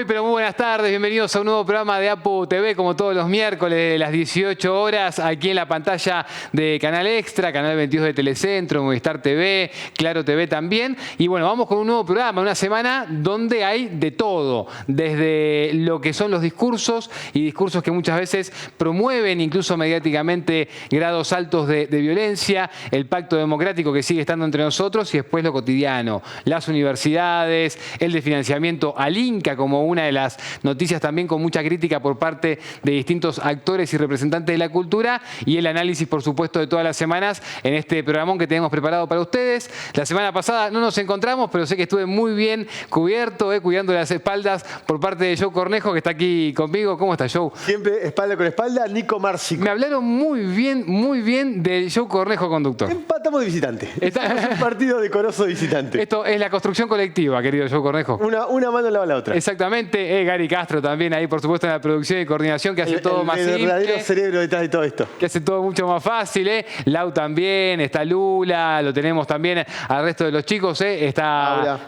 Muy pero muy buenas tardes, bienvenidos a un nuevo programa de APU TV, como todos los miércoles de las 18 horas, aquí en la pantalla de Canal Extra, Canal 22 de Telecentro, Movistar TV, Claro TV también. Y bueno, vamos con un nuevo programa, una semana donde hay de todo, desde lo que son los discursos y discursos que muchas veces promueven incluso mediáticamente grados altos de violencia, el pacto democrático que sigue estando entre nosotros y después lo cotidiano, las universidades, el de financiamiento al Inca como una de las noticias también con mucha crítica por parte de distintos actores y representantes de la cultura y el análisis, por supuesto, de todas las semanas en este programón que tenemos preparado para ustedes. La semana pasada no nos encontramos, pero sé que estuve muy bien cubierto, cuidando las espaldas por parte de Joe Cornejo, que está aquí conmigo. ¿Cómo está, Joe? Siempre espalda con espalda, Nico Márcico. Me hablaron muy bien del Joe Cornejo conductor. Empatamos de visitante. Es un partido decoroso de visitante. Esto es la construcción colectiva, querido Joe Cornejo. Una mano lava la otra. Exactamente, Gary Castro también ahí, por supuesto, en la producción y coordinación, que hace todo más simple. El verdadero cerebro detrás de todo esto. Que hace todo mucho más fácil, Lau también, está Lula, lo tenemos también al resto de los chicos, Está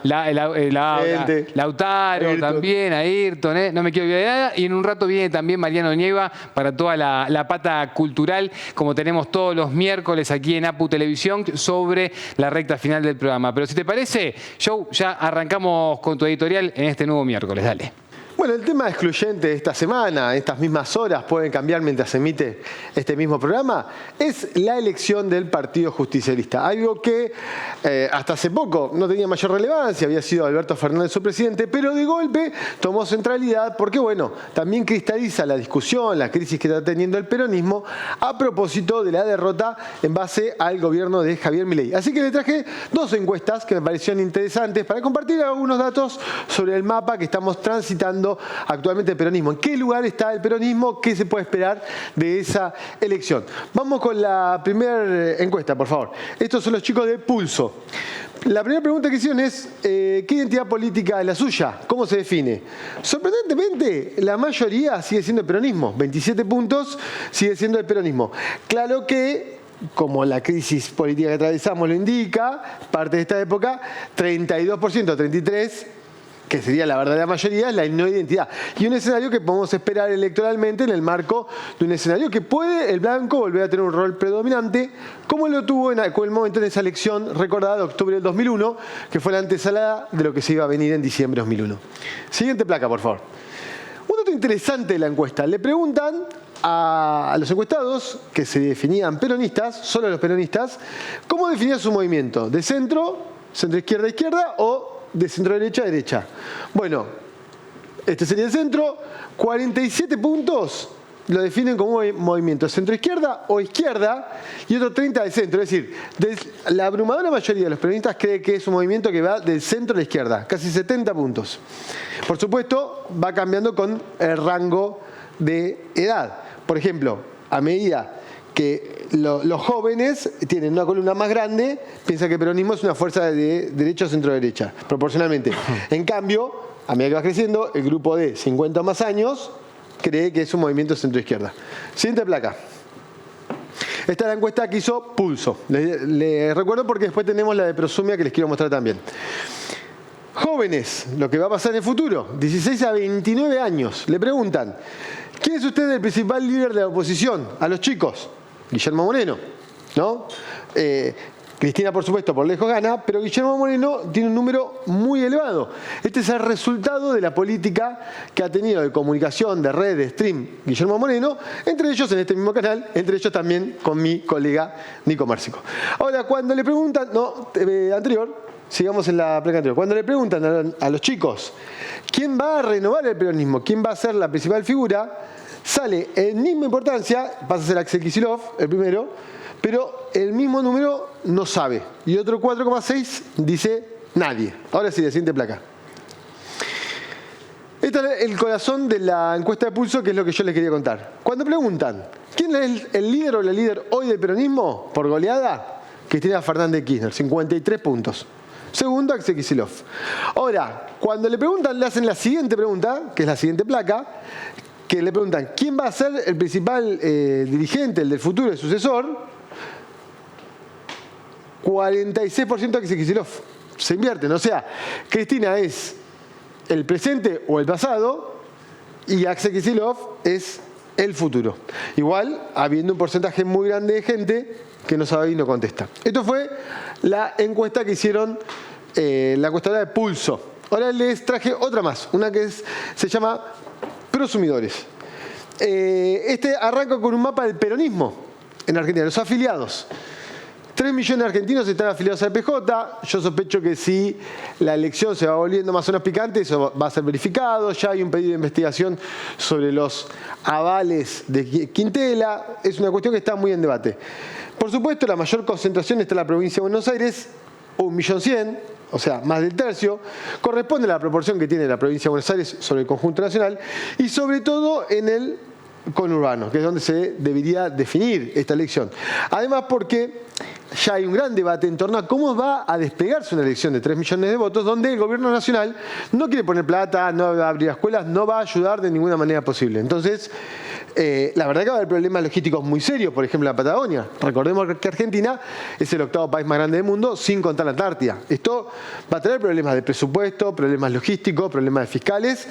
Lautaro Ayrton. También, Ayrton, no me quiero olvidar de nada. Y en un rato viene también Mariano Nieva para toda la pata cultural, como tenemos todos los miércoles aquí en APU Televisión, sobre la recta final del programa. Pero si te parece, Joe, ya arrancamos con tu editorial en este nuevo miércoles. Dale. Bueno, el tema excluyente de esta semana, estas mismas horas pueden cambiar mientras se emite este mismo programa, es la elección del Partido Justicialista. Algo que hasta hace poco no tenía mayor relevancia, había sido Alberto Fernández su presidente, pero de golpe tomó centralidad porque, bueno, también cristaliza la discusión, la crisis que está teniendo el peronismo a propósito de la derrota en base al gobierno de Javier Milei. Así que le traje dos encuestas que me parecieron interesantes para compartir algunos datos sobre el mapa que estamos transitando actualmente el peronismo. ¿En qué lugar está el peronismo? ¿Qué se puede esperar de esa elección? Vamos con la primera encuesta, por favor. Estos son los chicos de Pulso. La primera pregunta que hicieron es, ¿qué identidad política es la suya? ¿Cómo se define? Sorprendentemente, la mayoría sigue siendo el peronismo. 27 puntos sigue siendo el peronismo. Claro que, como la crisis política que atravesamos lo indica, parte de esta época, 32%, 33%, que sería la verdadera mayoría, es la no identidad. Y un escenario que podemos esperar electoralmente en el marco de un escenario que puede el blanco volver a tener un rol predominante, como lo tuvo en aquel momento en esa elección recordada de octubre del 2001, que fue la antesala de lo que se iba a venir en diciembre de 2001. Siguiente placa, por favor. Un dato interesante de la encuesta. Le preguntan a los encuestados, que se definían peronistas, solo los peronistas, ¿cómo definían su movimiento? ¿De centro, centro-izquierda, izquierda o de centro-derecha a derecha? Bueno, este sería el centro. 47 puntos lo definen como movimiento centro-izquierda o izquierda y otro 30 de centro. Es decir, la abrumadora mayoría de los peronistas cree que es un movimiento que va del centro a la izquierda. Casi 70 puntos. Por supuesto, va cambiando con el rango de edad. Por ejemplo, a medida que los jóvenes tienen una columna más grande, piensan que el peronismo es una fuerza de derecha o centro-derecha, proporcionalmente. En cambio, a medida que va creciendo, el grupo de 50 o más años cree que es un movimiento centro-izquierda. Siguiente placa. Esta es la encuesta que hizo Pulso. Les recuerdo porque después tenemos la de Prosumia que les quiero mostrar también. Jóvenes, lo que va a pasar en el futuro, 16 a 29 años, le preguntan, ¿quién es usted el principal líder de la oposición? A los chicos. Guillermo Moreno, ¿no? Cristina, por supuesto, por lejos gana, pero Guillermo Moreno tiene un número muy elevado. Este es el resultado de la política que ha tenido de comunicación, de red, de stream, Guillermo Moreno, entre ellos en este mismo canal, entre ellos también con mi colega Nico Márcico. Ahora, cuando le preguntan, sigamos en la placa anterior, cuando le preguntan a los chicos, ¿quién va a renovar el peronismo? ¿Quién va a ser la principal figura? Sale en misma importancia, pasa a ser Axel Kicillof, el primero, pero el mismo número no sabe. Y otro 4,6 dice nadie. Ahora sí, la siguiente placa. Este es el corazón de la encuesta de Pulso, que es lo que yo les quería contar. Cuando preguntan, ¿quién es el líder o la líder hoy del peronismo? Por goleada, Cristina Fernández de Kirchner, 53 puntos. Segundo, Axel Kicillof. Ahora, cuando le preguntan, le hacen la siguiente pregunta, que es la siguiente placa, que le preguntan, ¿quién va a ser el principal dirigente, el del futuro, el sucesor? 46% Axel Kicillof. Se invierten. O sea, Cristina es el presente o el pasado, y Axel Kicillof es el futuro. Igual, habiendo un porcentaje muy grande de gente que no sabe y no contesta. Esto fue la encuesta que hicieron la encuestadora de Pulso. Ahora les traje otra más, una que se llama Prosumidores. Este arranca con un mapa del peronismo en Argentina, los afiliados. 3 millones de argentinos están afiliados al PJ. Yo sospecho que si la elección se va volviendo más o menos picante, eso va a ser verificado. Ya hay un pedido de investigación sobre los avales de Quintela. Es una cuestión que está muy en debate. Por supuesto, la mayor concentración está en la provincia de Buenos Aires, 1.100.000, o sea, más del tercio. Corresponde a la proporción que tiene la provincia de Buenos Aires sobre el conjunto nacional y sobre todo en el conurbano, que es donde se debería definir esta elección. Además, porque ya hay un gran debate en torno a cómo va a desplegarse una elección de 3 millones de votos, donde el gobierno nacional no quiere poner plata, no va a abrir escuelas, no va a ayudar de ninguna manera posible. Entonces, la verdad que va a haber problemas logísticos muy serios, por ejemplo, en la Patagonia. Recordemos que Argentina es el 8º país más grande del mundo, sin contar la Antártida. Esto va a traer problemas de presupuesto, problemas logísticos, problemas fiscales.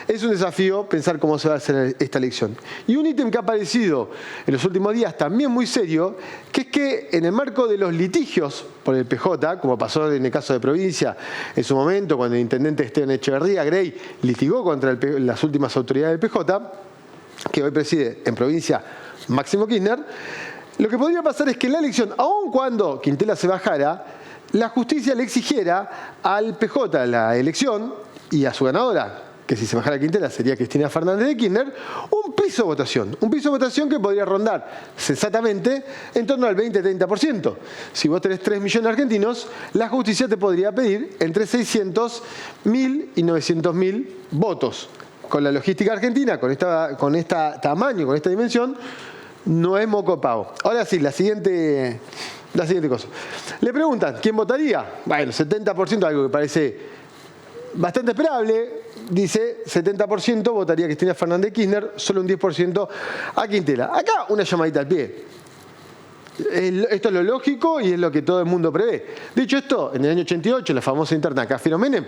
Es un desafío pensar cómo se va a hacer esta elección. Y un ítem que ha aparecido en los últimos días también muy serio, que es que en el marco de los litigios por el PJ, como pasó en el caso de provincia en su momento, cuando el intendente Esteban Echeverría, Grey, litigó contra las últimas autoridades del PJ, que hoy preside en provincia Máximo Kirchner, lo que podría pasar es que en la elección, aun cuando Quintela se bajara, la justicia le exigiera al PJ la elección y a su ganadora, que si se bajara Quintela sería Cristina Fernández de Kirchner, un piso de votación. Un piso de votación que podría rondar sensatamente en torno al 20-30%. Si vos tenés 3 millones de argentinos, la justicia te podría pedir entre 600.000 y 900.000 votos. Con la logística argentina, con este tamaño, con esta dimensión, no es moco pavo. Ahora sí, la siguiente cosa. Le preguntan, ¿quién votaría? Bueno, 70%, algo que parece bastante esperable. Dice, 70% votaría a Cristina Fernández de Kirchner, solo un 10% a Quintela. Acá una llamadita al pie. Esto es lo lógico y es lo que todo el mundo prevé. Dicho esto, en el año 88, la famosa interna Cafiero-Menem,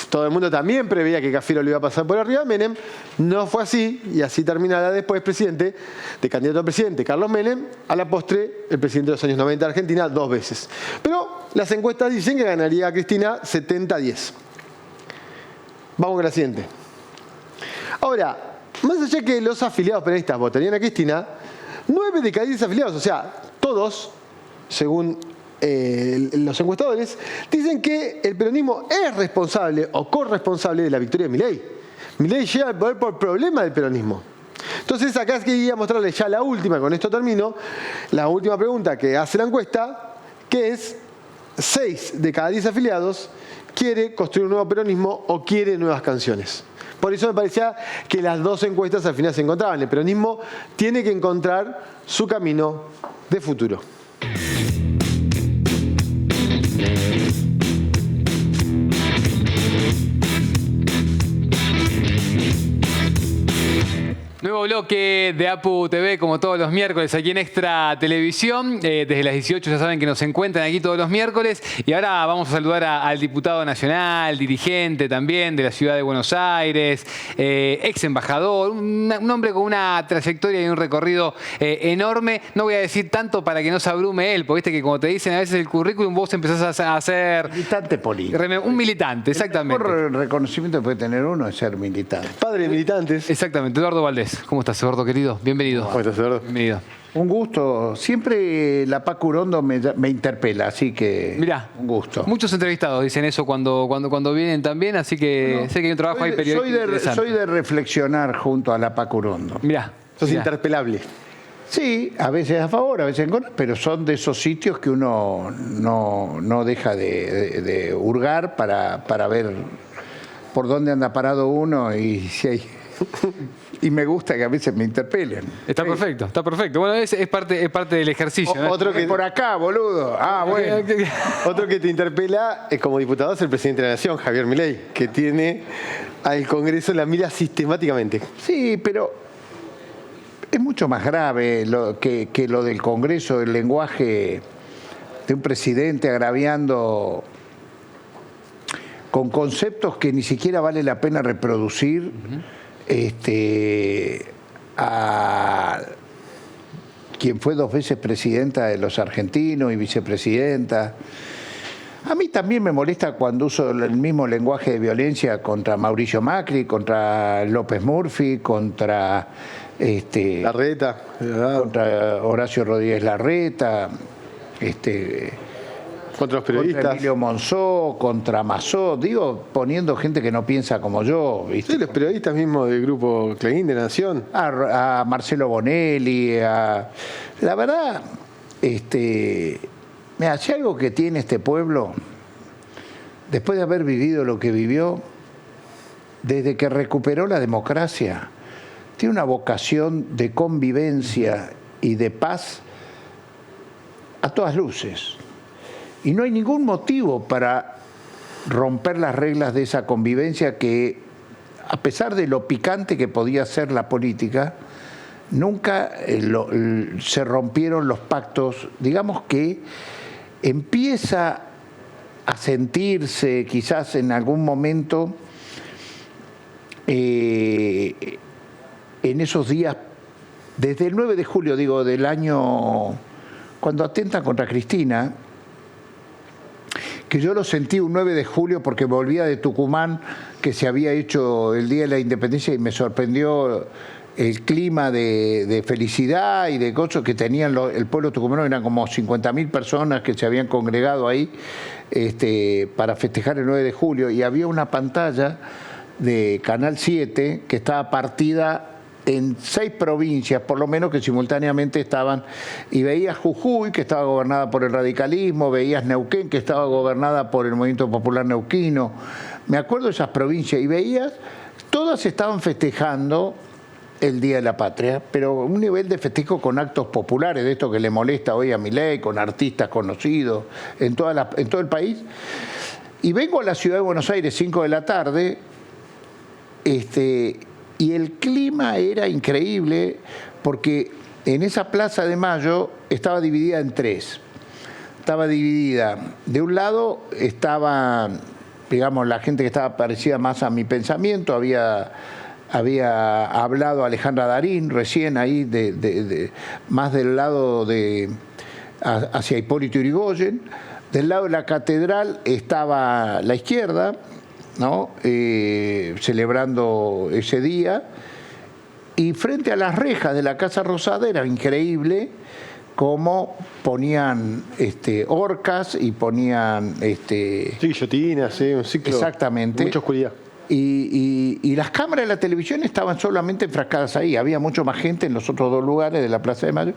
todo el mundo también preveía que Cafiero le iba a pasar por arriba a Menem. No fue así y así terminará después de candidato a presidente Carlos Menem, a la postre el presidente de los años 90 de Argentina 2 veces. Pero las encuestas dicen que ganaría a Cristina 70-10. Vamos con la siguiente. Ahora, más allá que los afiliados peronistas votarían a Cristina, 9 de cada 10 afiliados, o sea, todos, según los encuestadores, dicen que el peronismo es responsable o corresponsable de la victoria de Milei. Milei llega al poder por problema del peronismo. Entonces acá quería mostrarles ya la última, con esto termino, la última pregunta que hace la encuesta, que es 6 de cada 10 afiliados quiere construir un nuevo peronismo o quiere nuevas canciones. Por eso me parecía que las dos encuestas al final se encontraban. El peronismo tiene que encontrar su camino de futuro. Nuevo bloque de APU TV, como todos los miércoles, aquí en Extra Televisión. Desde las 18 ya saben que nos encuentran aquí todos los miércoles. Y ahora vamos a saludar al diputado nacional, dirigente también de la ciudad de Buenos Aires, ex embajador, un hombre con una trayectoria y un recorrido enorme. No voy a decir tanto para que no se abrume él, porque viste que como te dicen a veces el currículum, vos empezás a hacer... Militante político. Un militante, exactamente. El mejor reconocimiento que puede tener uno es ser militante. Padre de militantes. Exactamente, Eduardo Valdés. ¿Cómo estás, Eduardo, querido? Bienvenido. ¿Cómo estás, Eduardo? Bienvenido. Un gusto. Siempre la Paco Urondo me interpela, así que mirá, un gusto. Muchos entrevistados dicen eso cuando vienen también, así que sé que hay un trabajo ahí periodístico. Soy de reflexionar junto a la Paco Urondo. Mirá. Sos interpelable. Sí, a veces a favor, a veces en contra, pero son de esos sitios que uno no deja de hurgar para ver por dónde anda parado uno y si hay... Y me gusta que a veces me interpelen. Está perfecto, está perfecto. Bueno, es parte del ejercicio. ¿no? Otro que por acá, boludo. Ah, bueno. Otro que te interpela como diputado es el presidente de la Nación, Javier Milei, que tiene al Congreso en la mira sistemáticamente. Sí, pero es mucho más grave que lo del Congreso, el lenguaje de un presidente agraviando con conceptos que ni siquiera vale la pena reproducir, a quien fue 2 veces presidenta de los argentinos y vicepresidenta. A mí también me molesta cuando uso el mismo lenguaje de violencia contra Mauricio Macri, contra López Murphy, contra Larreta, contra Horacio Rodríguez Larreta, contra los periodistas. contra Emilio Monzó, contra Mazó, digo, poniendo gente que no piensa como yo, ¿viste? Sí, los periodistas mismos del grupo Clarín de Nación. A Marcelo Bonelli, la verdad, mira, si algo que tiene este pueblo, después de haber vivido lo que vivió, desde que recuperó la democracia, tiene una vocación de convivencia y de paz a todas luces. Y no hay ningún motivo para romper las reglas de esa convivencia que, a pesar de lo picante que podía ser la política, nunca se rompieron los pactos. Digamos que empieza a sentirse quizás en algún momento en esos días, desde el 9 de julio, digo, del año, cuando atentan contra Cristina, que yo lo sentí un 9 de julio porque volvía de Tucumán, que se había hecho el Día de la Independencia, y me sorprendió el clima de felicidad y de gozo que tenían el pueblo tucumano. Eran como 50.000 personas que se habían congregado ahí para festejar el 9 de julio, y había una pantalla de Canal 7 que estaba partida en 6 provincias, por lo menos, que simultáneamente estaban, y veías Jujuy, que estaba gobernada por el radicalismo, veías Neuquén, que estaba gobernada por el Movimiento Popular Neuquino. Me acuerdo de esas provincias, y veías, todas estaban festejando el Día de la Patria, pero un nivel de festejo con actos populares, de esto que le molesta hoy a Milei, con artistas conocidos en todo el país. Y vengo a la ciudad de Buenos Aires, 5 de la tarde, y el clima era increíble, porque en esa Plaza de Mayo estaba dividida en 3. Estaba dividida, de un lado estaba, digamos, la gente que estaba parecida más a mi pensamiento. Había hablado Alejandra Darín recién ahí, más del lado hacia Hipólito Yrigoyen. Del lado de la catedral estaba la izquierda, ¿no? Celebrando ese día, y frente a las rejas de la Casa Rosada era increíble cómo ponían orcas y ponían Sí, guillotinas, sí, un ciclo. Exactamente. Mucha oscuridad. Y las cámaras de la televisión estaban solamente enfrascadas ahí. Había mucho más gente en los otros 2 lugares de la Plaza de Mayo,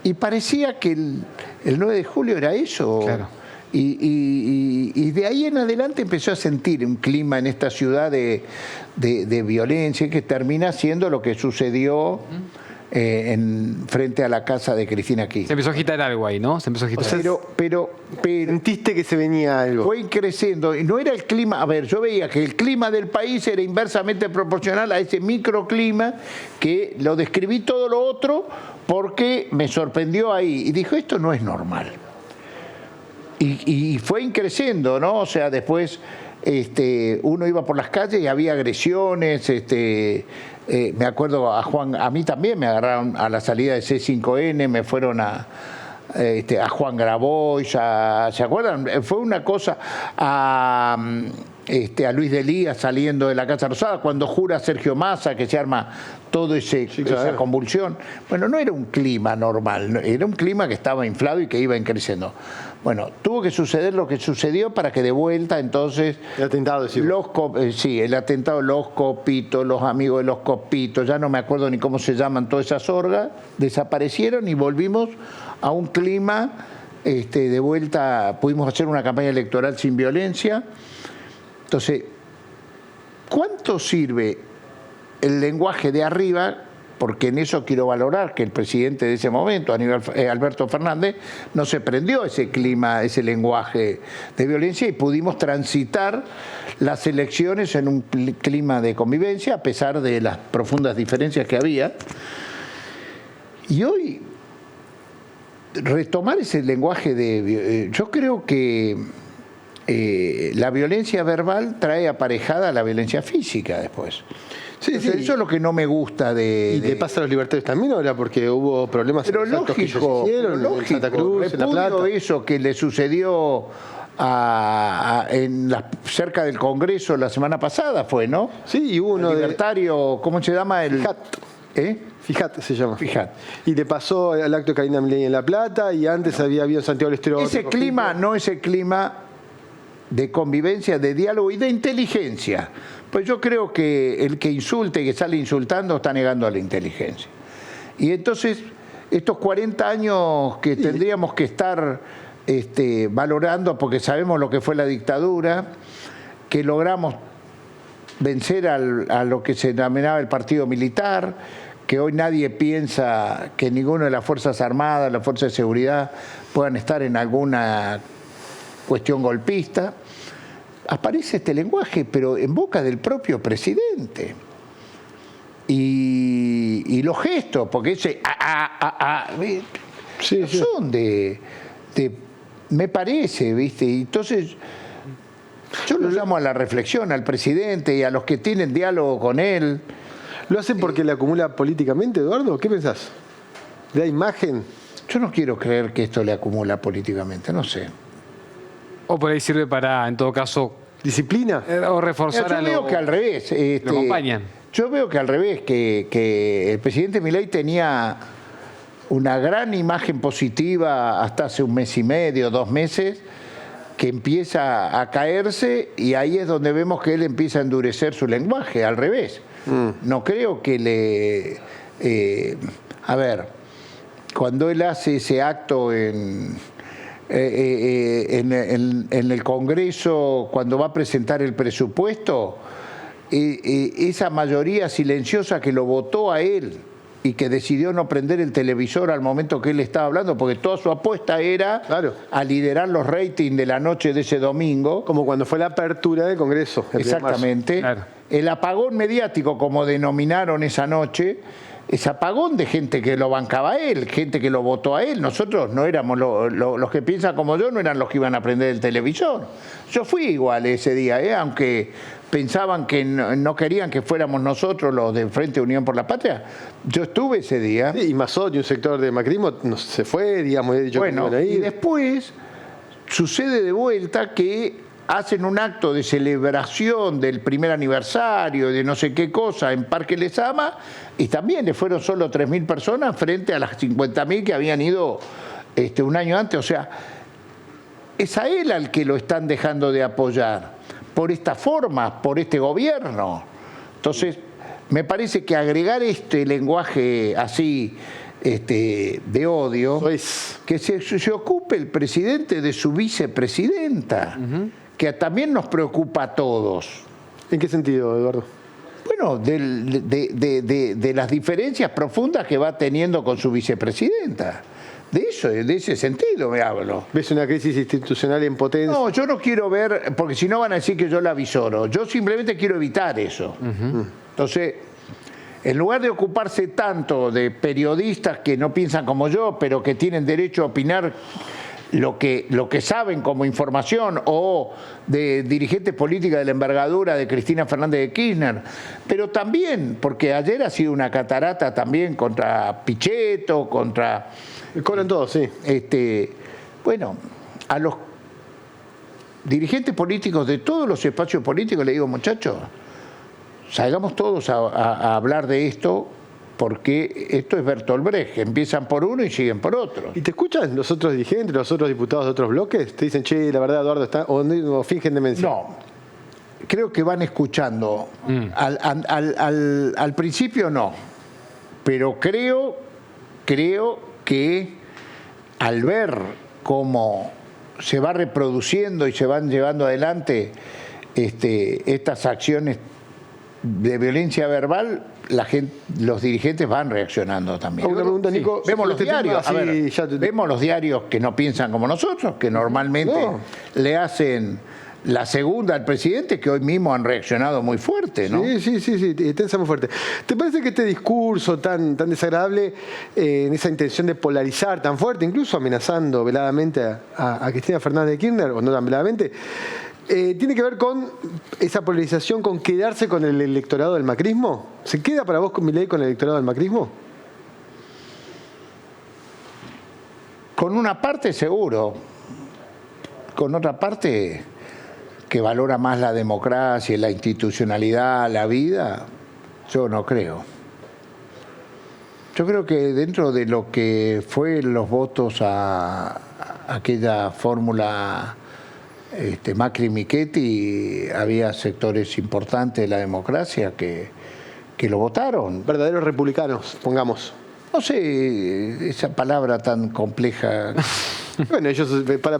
y parecía que el 9 de julio era eso. Claro. Y de ahí en adelante empezó a sentir un clima en esta ciudad de violencia, que termina siendo lo que sucedió frente a la casa de Cristina Kirchner. Se empezó a agitar algo ahí, ¿no? Se empezó a agitar. O sea, Pero ¿sentiste que se venía algo? fue creciendo, y no era el clima. A ver, yo veía que el clima del país era inversamente proporcional a ese microclima, que lo describí todo lo otro porque me sorprendió ahí, y dijo, esto no es normal. Y fue creciendo, ¿no? O sea, después uno iba por las calles y había agresiones. Me acuerdo a mí también me agarraron a la salida de C5N, me fueron a Juan Grabois, ¿se acuerdan? Fue una cosa a Luis Delías saliendo de la Casa Rosada, cuando jura Sergio Massa, que se arma todo esa convulsión. Bueno, no era un clima normal, era un clima que estaba inflado y que iba creciendo. Bueno, tuvo que suceder lo que sucedió para que de vuelta entonces... El atentado, sí, el atentado, los copitos, los amigos de los copitos, ya no me acuerdo ni cómo se llaman todas esas orgas, desaparecieron, y volvimos a un clima de vuelta. Pudimos hacer una campaña electoral sin violencia. Entonces, ¿cuánto sirve el lenguaje de arriba? Porque en eso quiero valorar que el presidente de ese momento, Alberto Fernández, no se prendió ese clima, ese lenguaje de violencia, y pudimos transitar las elecciones en un clima de convivencia, a pesar de las profundas diferencias que había. Y hoy, retomar ese lenguaje yo creo que la violencia verbal trae aparejada la violencia física después. Sí, Entonces, sí. eso es lo que no me gusta ¿Y le pasa a los libertarios también ahora? Porque hubo problemas Pero en los actos que ellos lógico, hicieron, lógico. en Santa Cruz, en La Repudio Plata. eso que le sucedió cerca del Congreso la semana pasada fue, ¿no? Sí, y hubo uno El de... libertario, ¿cómo se llama? Fijat. ¿Eh? Fijat se llama. Fijat. Y le pasó al acto de Karina Milei en La Plata y antes había habido en Santiago del Estero. Ese otro clima conflicto. no es el clima de convivencia, de diálogo y de inteligencia. Pues yo creo que el que insulte, que sale insultando, está negando a la inteligencia. Y entonces, estos 40 años que tendríamos que estar valorando, porque sabemos lo que fue la dictadura, que logramos vencer a lo que se denominaba el partido militar, que hoy nadie piensa que ninguno de las Fuerzas Armadas, las Fuerzas de Seguridad puedan estar en alguna cuestión golpista. Aparece este lenguaje, pero en boca del propio presidente. Y los gestos, porque ese Sí, no sí. son me parece, ¿viste? Y entonces yo lo llamo a la reflexión al presidente y a los que tienen diálogo con él. ¿Lo hacen porque le acumula políticamente, Eduardo? ¿Qué pensás? ¿De la imagen? Yo no quiero creer que esto le acumula políticamente, no sé. O por ahí sirve para, en todo caso, ¿Disciplina? o reforzar Yo a veo que al revés. lo acompañan. Yo veo que al revés, que el presidente Milei tenía una gran imagen positiva hasta hace un mes y medio, 2 meses, que empieza a caerse y ahí es donde vemos que él empieza a endurecer su lenguaje, al revés. No creo que a ver, cuando él hace ese acto en el Congreso, cuando va a presentar el presupuesto, esa mayoría silenciosa que lo votó a él y que decidió no prender el televisor al momento que él estaba hablando, porque toda su apuesta era Claro. a liderar los ratings de la noche de ese domingo. Como cuando fue la apertura del Congreso. el 1 de marzo. Exactamente. Claro. El apagón mediático, como denominaron esa noche, es apagón de gente que lo bancaba a él, gente que lo votó a él. Nosotros no éramos los que piensan como yo, no eran los que iban a prender el televisor. Yo fui igual ese día, aunque pensaban que no querían que fuéramos nosotros los de Frente Unión por la Patria. Yo estuve ese día. Sí, y Mazotti, un sector de macrismo, se fue, digamos, y ha dicho que no Bueno, iban a y ir. después sucede de vuelta que hacen un acto de celebración del primer aniversario, de no sé qué cosa, en Parque Lezama, y también le fueron solo 3.000 personas frente a las 50.000 que habían ido un año antes. O sea, es a él al que lo están dejando de apoyar, por esta forma, por este gobierno. Entonces, me parece que agregar este lenguaje así de odio, Pues, que se ocupe el presidente de su vicepresidenta, que también nos preocupa a todos. ¿en qué sentido, Eduardo? Bueno, de las diferencias profundas que va teniendo con su vicepresidenta. De ese sentido me hablo. ¿Ves una crisis institucional en potencia? No, yo no quiero ver, porque si no van a decir que yo la avisoro. Yo simplemente quiero evitar eso. Entonces, en lugar de ocuparse tanto de periodistas que no piensan como yo, pero que tienen derecho a opinar lo que saben como información, o de dirigentes políticas de la envergadura de Cristina Fernández de Kirchner, pero también, porque ayer ha sido una catarata también contra Pichetto, contra... Cobran todos, sí. Bueno, a los dirigentes políticos de todos los espacios políticos le digo, muchachos, salgamos todos a hablar de esto, porque esto es Bertolt Brecht, empiezan por uno y siguen por otro. ¿Y te escuchan los otros dirigentes, los otros diputados de otros bloques? ¿Te dicen, che, la verdad, Eduardo, está o fingen demencia? No, creo que van escuchando. Al principio no, pero creo que al ver cómo se va reproduciendo y se van llevando adelante estas acciones de violencia verbal, los dirigentes van reaccionando también. Una pregunta, Nico. Vemos los Este tema, diarios, sí, vemos los diarios que no piensan como nosotros, que normalmente No. le hacen La segunda, el presidente, que hoy mismo han reaccionado muy fuerte, ¿no? Sí, tensa muy fuerte. ¿Te parece que este discurso tan desagradable, en esa intención de polarizar tan fuerte, incluso amenazando veladamente a Cristina Fernández de Kirchner, o no tan veladamente, tiene que ver con esa polarización, con quedarse con el electorado del macrismo? ¿Se queda para vos, Milei, con el electorado del macrismo? Con una parte seguro, con otra parte que valora más la democracia, la institucionalidad, la vida, yo no creo. Yo creo que dentro de lo que fue los votos a aquella fórmula Macri-Michetti, había sectores importantes de la democracia que lo votaron. Verdaderos republicanos, pongamos. No sé, esa palabra tan compleja. Bueno, ellos,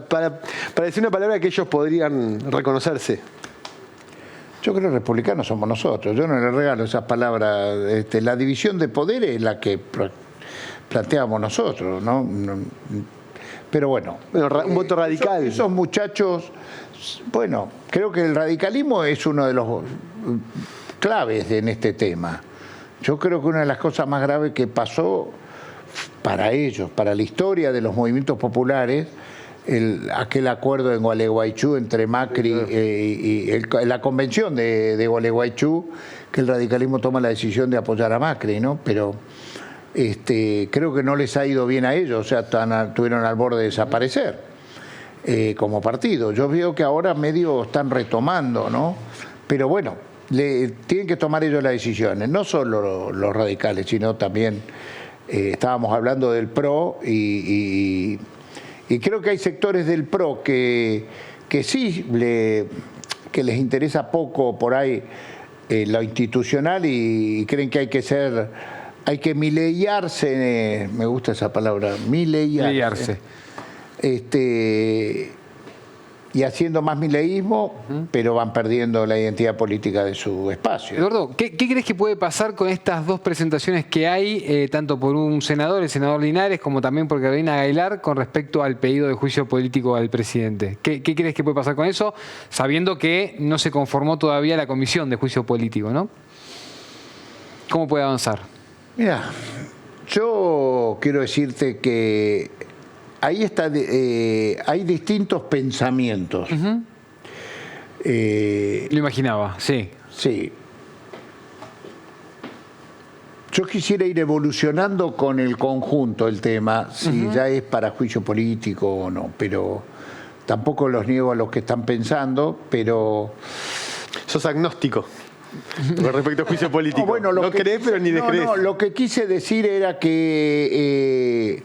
para decir una palabra que ellos podrían reconocerse. Yo creo que republicanos somos nosotros. Yo no le regalo esas palabras. La división de poderes es la que planteamos nosotros, ¿no? Pero bueno. Un voto radical. Esos muchachos, bueno, creo que el radicalismo es uno de los claves en este tema. Yo creo que una de las cosas más graves que pasó para ellos, para la historia de los movimientos populares, aquel acuerdo en Gualeguaychú entre Macri y la convención de Gualeguaychú, que el radicalismo toma la decisión de apoyar a Macri, ¿no? Pero creo que no les ha ido bien a ellos, o sea, estuvieron al borde de desaparecer como partido. Yo veo que ahora medio están retomando, ¿no? Pero bueno, tienen que tomar ellos las decisiones, no solo los radicales, sino también, estábamos hablando del PRO y creo que hay sectores del PRO que sí, que les interesa poco por ahí lo institucional y creen que hay que mileiarse, me gusta esa palabra, mileiarse. Y haciendo más mileísmo, pero van perdiendo la identidad política de su espacio. Eduardo, ¿qué crees que puede pasar con estas dos presentaciones que hay, tanto por un senador, el senador Linares, como también por Carolina Aguilar, con respecto al pedido de juicio político al presidente? ¿Qué crees que puede pasar con eso, sabiendo que no se conformó todavía la comisión de juicio político, ¿no? ¿Cómo puede avanzar? Mira, yo quiero decirte que ahí hay distintos pensamientos. Lo imaginaba, sí. Sí. Yo quisiera ir evolucionando con el conjunto el tema, si ya es para juicio político o no, pero tampoco los niego a los que están pensando, pero... Sos agnóstico con respecto al juicio político. No, bueno, no crees, pero ni descrees. No, lo que quise decir era que...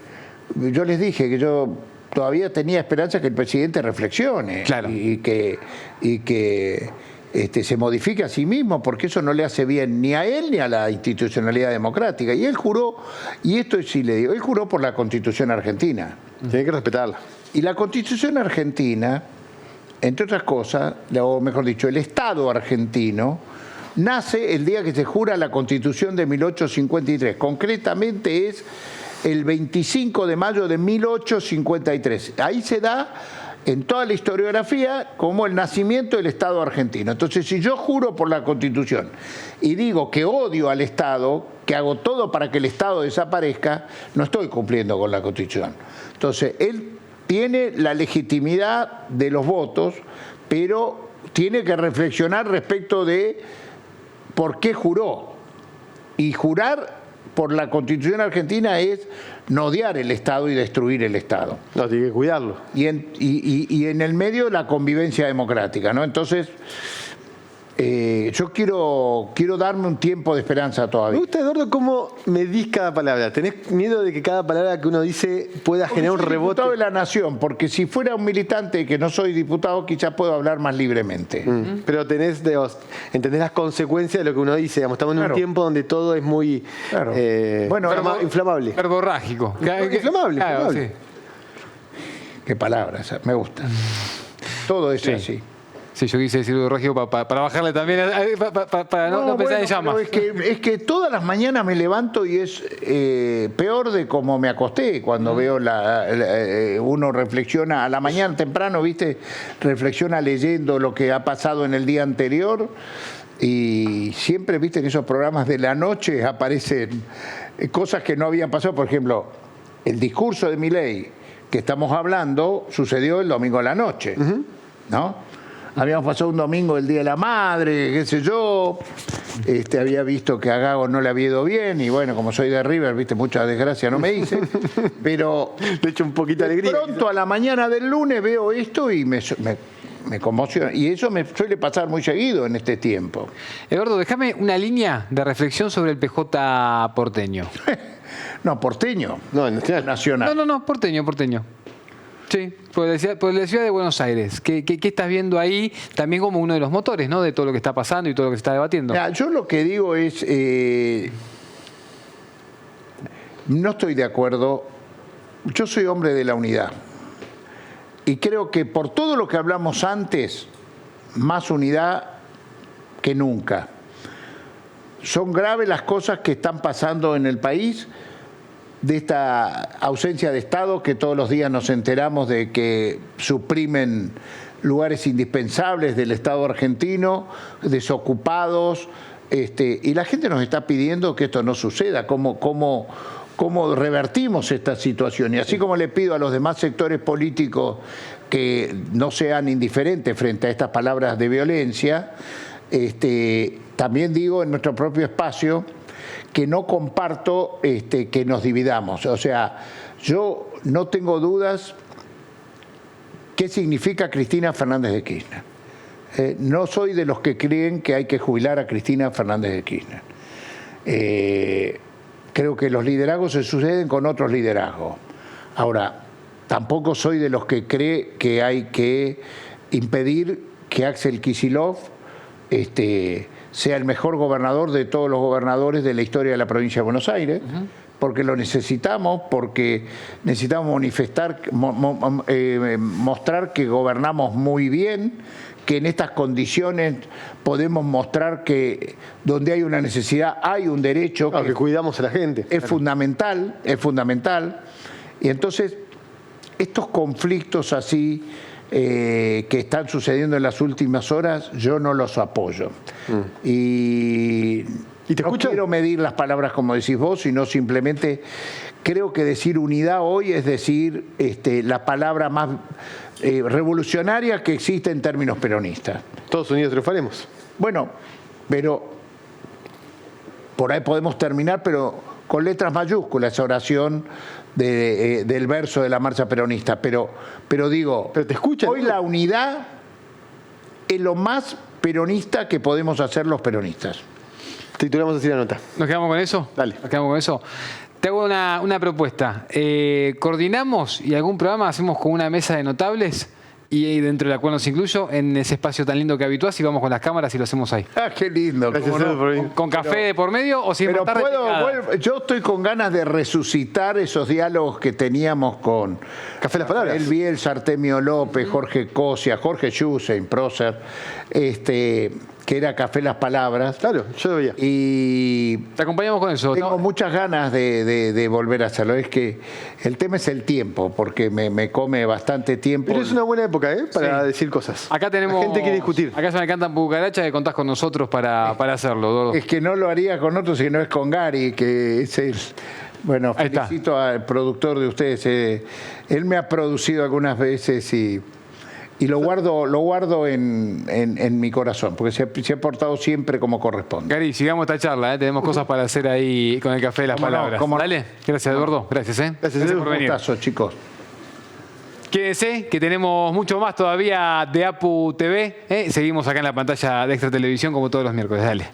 yo les dije que yo todavía tenía esperanza que el presidente reflexione, claro, y que se modifique a sí mismo, porque eso no le hace bien ni a él ni a la institucionalidad democrática. Y él juró, y esto sí le digo, él juró por la Constitución argentina. Tiene que respetarla. Y la Constitución argentina, entre otras cosas, o mejor dicho, el Estado argentino, nace el día que se jura la Constitución de 1853. Concretamente es el 25 de mayo de 1853. Ahí se da en toda la historiografía como el nacimiento del Estado argentino. Entonces, si yo juro por la Constitución y digo que odio al Estado, que hago todo para que el Estado desaparezca, no estoy cumpliendo con la Constitución. Entonces, él tiene la legitimidad de los votos, pero tiene que reflexionar respecto de por qué juró. Y jurar por la Constitución argentina es no odiar el Estado y destruir el Estado. No, tiene que cuidarlo. Y en el medio la convivencia democrática, ¿no? Entonces, yo quiero darme un tiempo de esperanza todavía. Me gusta, Eduardo, cómo medís cada palabra. ¿Tenés miedo de que cada palabra que uno dice pueda generar un soy rebote? Diputado de la Nación, porque si fuera un militante que no soy diputado, quizás puedo hablar más libremente. Pero entendés las consecuencias de lo que uno dice. Digamos, estamos en un tiempo donde todo es muy inflamable. Verborrágico. Inflamable. Sí. Qué palabra esa, me gusta. Todo es así. Sí, yo quise decir Rogio para bajarle también, para no pensar en llamas. Es que todas las mañanas me levanto y es peor de como me acosté cuando veo uno reflexiona a la mañana temprano, ¿viste? Reflexiona leyendo lo que ha pasado en el día anterior y siempre, ¿viste? En esos programas de la noche aparecen cosas que no habían pasado. Por ejemplo, el discurso de Milei que estamos hablando sucedió el domingo a la noche, ¿no? Habíamos pasado un domingo el Día de la Madre, qué sé yo. Había visto que a Gago no le había ido bien y bueno, como soy de River, viste, mucha desgracia no me hice. Pero le echo un poquito de alegría. Pronto a la mañana del lunes veo esto y me conmociona. Y eso me suele pasar muy seguido en este tiempo. Eduardo, déjame una línea de reflexión sobre el PJ porteño. No, porteño. No, nacional. No, porteño. Sí, por la ciudad de Buenos Aires. ¿Qué estás viendo ahí también como uno de los motores, ¿no? De todo lo que está pasando y todo lo que se está debatiendo? Mira, yo lo que digo es, no estoy de acuerdo. Yo soy hombre de la unidad. Y creo que por todo lo que hablamos antes, más unidad que nunca. Son graves las cosas que están pasando en el país, de esta ausencia de Estado que todos los días nos enteramos de que suprimen lugares indispensables del Estado argentino, desocupados, y la gente nos está pidiendo que esto no suceda, cómo revertimos esta situación. Y así como le pido a los demás sectores políticos que no sean indiferentes frente a estas palabras de violencia, también digo en nuestro propio espacio que no comparto que nos dividamos. O sea, yo no tengo dudas qué significa Cristina Fernández de Kirchner. No soy de los que creen que hay que jubilar a Cristina Fernández de Kirchner. Creo que los liderazgos se suceden con otros liderazgos. Ahora, tampoco soy de los que cree que hay que impedir que Axel Kicillof sea el mejor gobernador de todos los gobernadores de la historia de la provincia de Buenos Aires, porque lo necesitamos, porque necesitamos mostrar que gobernamos muy bien, que en estas condiciones podemos mostrar que donde hay una necesidad hay un derecho. Claro, que cuidamos a la gente. Es fundamental. Y entonces, estos conflictos así que están sucediendo en las últimas horas, yo no los apoyo. Y te no quiero medir las palabras como decís vos, sino simplemente creo que decir unidad hoy es decir la palabra más revolucionaria que existe en términos peronistas. Todos unidos triunfaremos. Bueno, pero por ahí podemos terminar, pero con letras mayúsculas, esa oración del verso de la marcha peronista. Pero digo, pero te escuchan, hoy la unidad es lo más peronista que podemos hacer los peronistas. Titulamos así la nota. ¿Nos quedamos con eso? Dale. Nos quedamos con eso. Te hago una propuesta. Coordinamos y algún programa hacemos con una mesa de notables y dentro de la cual nos incluyo en ese espacio tan lindo que habituás y vamos con las cámaras y lo hacemos ahí. Ah, qué lindo. Gracias, Edu, por venir. ¿Con café de por medio o sin Pero matar yo estoy con ganas de resucitar esos diálogos que teníamos con Café Las Palabras. El Bielsa, Artemio López, Jorge Cosia, Jorge Schusen, Prócer, que era Café Las Palabras. Claro, yo lo veía. Y te acompañamos con eso. Tengo muchas ganas de volver a hacerlo. Es que el tema es el tiempo, porque me come bastante tiempo. Pero es una buena época, para decir cosas. Acá tenemos... La gente quiere discutir. Acá se me cantan cucaracha que contás con nosotros para hacerlo, Eduardo. Es que no lo haría con otros, si no es con Gary, que es el... Bueno, felicito al productor de ustedes. Él me ha producido algunas veces y lo guardo en mi corazón, porque se ha portado siempre como corresponde. Gary, sigamos esta charla, tenemos cosas para hacer ahí con el Café de las Palabras. Dale, gracias Eduardo, gracias. Gracias por venir. Un gustazo, chicos. Quédense, que tenemos mucho más todavía de APU TV. Seguimos acá en la pantalla de Extra Televisión como todos los miércoles. Dale.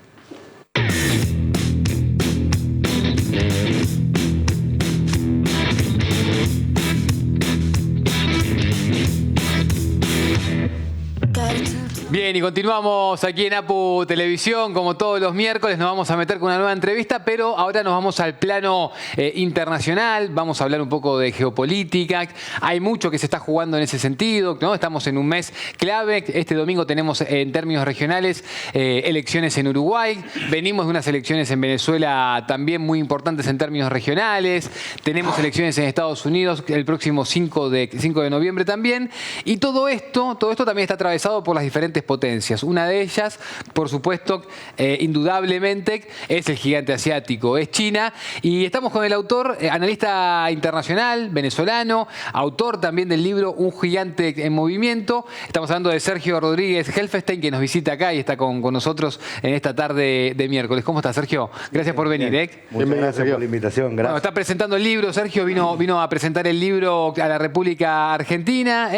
Bien, Bien, y continuamos aquí en APU Televisión, como todos los miércoles, nos vamos a meter con una nueva entrevista, pero ahora nos vamos al plano internacional, vamos a hablar un poco de geopolítica, hay mucho que se está jugando en ese sentido, ¿no? Estamos en un mes clave, este domingo tenemos en términos regionales elecciones en Uruguay, venimos de unas elecciones en Venezuela también muy importantes en términos regionales, tenemos elecciones en Estados Unidos el próximo 5 de noviembre también, y todo esto también está atravesado por las diferentes potencias. Una de ellas, por supuesto, indudablemente, es el gigante asiático, es China. Y estamos con el autor, analista internacional, venezolano, autor también del libro Un gigante en movimiento. Estamos hablando de Sergio Rodríguez Helfestein, que nos visita acá y está con nosotros en esta tarde de miércoles. ¿Cómo estás, Sergio? Gracias por venir. Muchas gracias por la invitación. Gracias. Bueno, está presentando el libro, Sergio vino a presentar el libro a la República Argentina,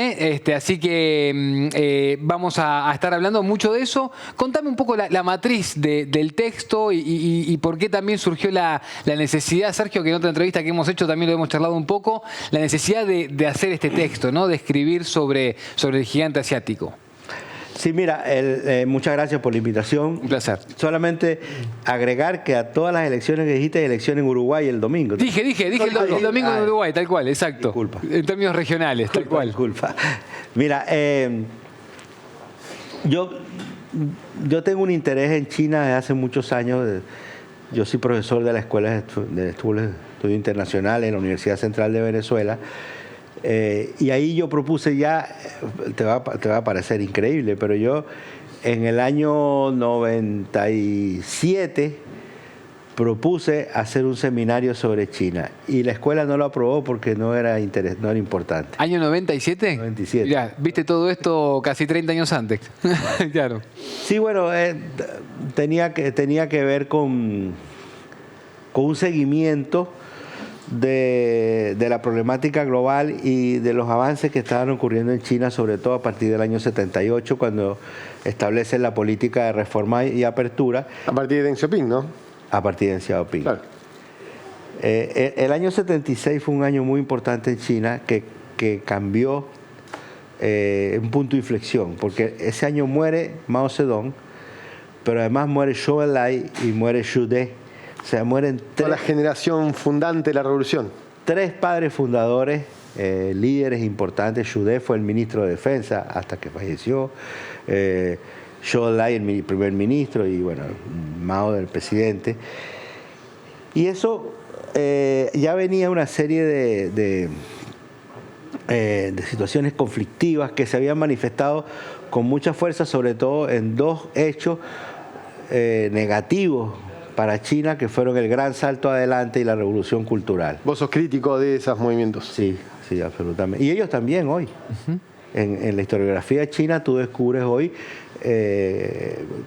así que vamos a estar hablando mucho de eso. Contame un poco la matriz del texto y por qué también surgió la necesidad, Sergio, que en otra entrevista que hemos hecho también lo hemos charlado un poco, la necesidad de hacer este texto, ¿no? De escribir sobre el gigante asiático. Sí, mira, muchas gracias por la invitación. Un placer. Solamente agregar que a todas las elecciones que dijiste, hay elección en Uruguay el domingo. Dije el domingo en Uruguay, tal cual, exacto. Disculpa. En términos regionales, tal cual. Disculpa. Mira, yo tengo un interés en China desde hace muchos años. Yo soy profesor de la Escuela de Estudios Internacionales en la Universidad Central de Venezuela. Y ahí yo propuse ya, te va a parecer increíble, pero yo en el año 97 propuse hacer un seminario sobre China y la escuela no lo aprobó porque no era importante. ¿Año 97? 97. Ya, viste todo esto casi 30 años antes. Claro. Sí, bueno, tenía que ver con un seguimiento de la problemática global y de los avances que estaban ocurriendo en China, sobre todo a partir del año 78, cuando establecen la política de reforma y apertura. A partir de Deng Xiaoping, ¿no? A partir de Deng Xiaoping. Claro. El año 76 fue un año muy importante en China que cambió un punto de inflexión, porque ese año muere Mao Zedong, pero además muere Zhou Enlai y muere Xu De. O sea, mueren Toda la generación fundante de la revolución. 3 padres fundadores, líderes importantes. Xu De fue el ministro de Defensa hasta que falleció. Zhou Enlai, el primer ministro, y bueno, Mao, el presidente. Y eso ya venía una serie de situaciones conflictivas que se habían manifestado con mucha fuerza, sobre todo en 2 hechos negativos para China, que fueron el gran salto adelante y la revolución cultural. Vos sos crítico de esos movimientos. Sí, absolutamente. Y ellos también hoy. En la historiografía china tú descubres hoy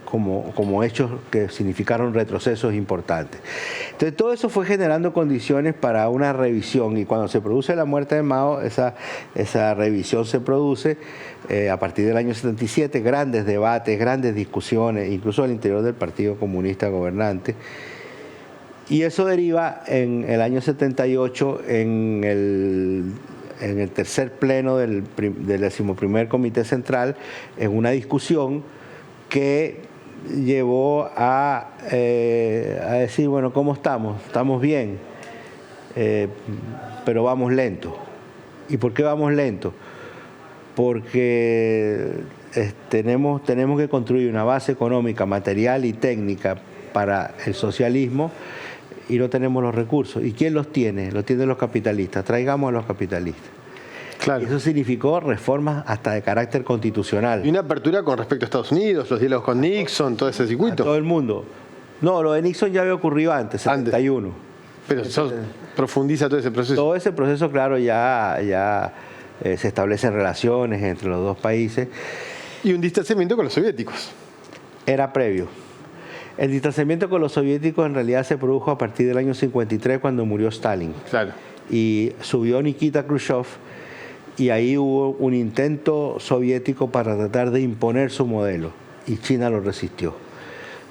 como hechos que significaron retrocesos importantes. Entonces todo eso fue generando condiciones para una revisión, y cuando se produce la muerte de Mao, esa revisión se produce a partir del año 77, grandes debates, grandes discusiones, incluso al interior del Partido Comunista gobernante. Y eso deriva en el año 78 en el tercer pleno del 11º Comité Central, en una discusión que llevó a decir, bueno, ¿cómo estamos? Estamos bien, pero vamos lento. ¿Y por qué vamos lento? Porque tenemos que construir una base económica, material y técnica para el socialismo, y no tenemos los recursos. ¿Y quién los tiene? Los tienen los capitalistas. Traigamos a los capitalistas. Claro. Y eso significó reformas hasta de carácter constitucional. Y una apertura con respecto a Estados Unidos, los diálogos con Nixon, todo ese circuito. A todo el mundo. No, lo de Nixon ya había ocurrido antes, 71. Pero profundiza todo ese proceso. Todo ese proceso, claro, ya se establecen relaciones entre los 2 países. Y un distanciamiento con los soviéticos. Era previo. El distanciamiento con los soviéticos en realidad se produjo a partir del año 53, cuando murió Stalin. Claro. Y subió Nikita Khrushchev, y ahí hubo un intento soviético para tratar de imponer su modelo, y China lo resistió.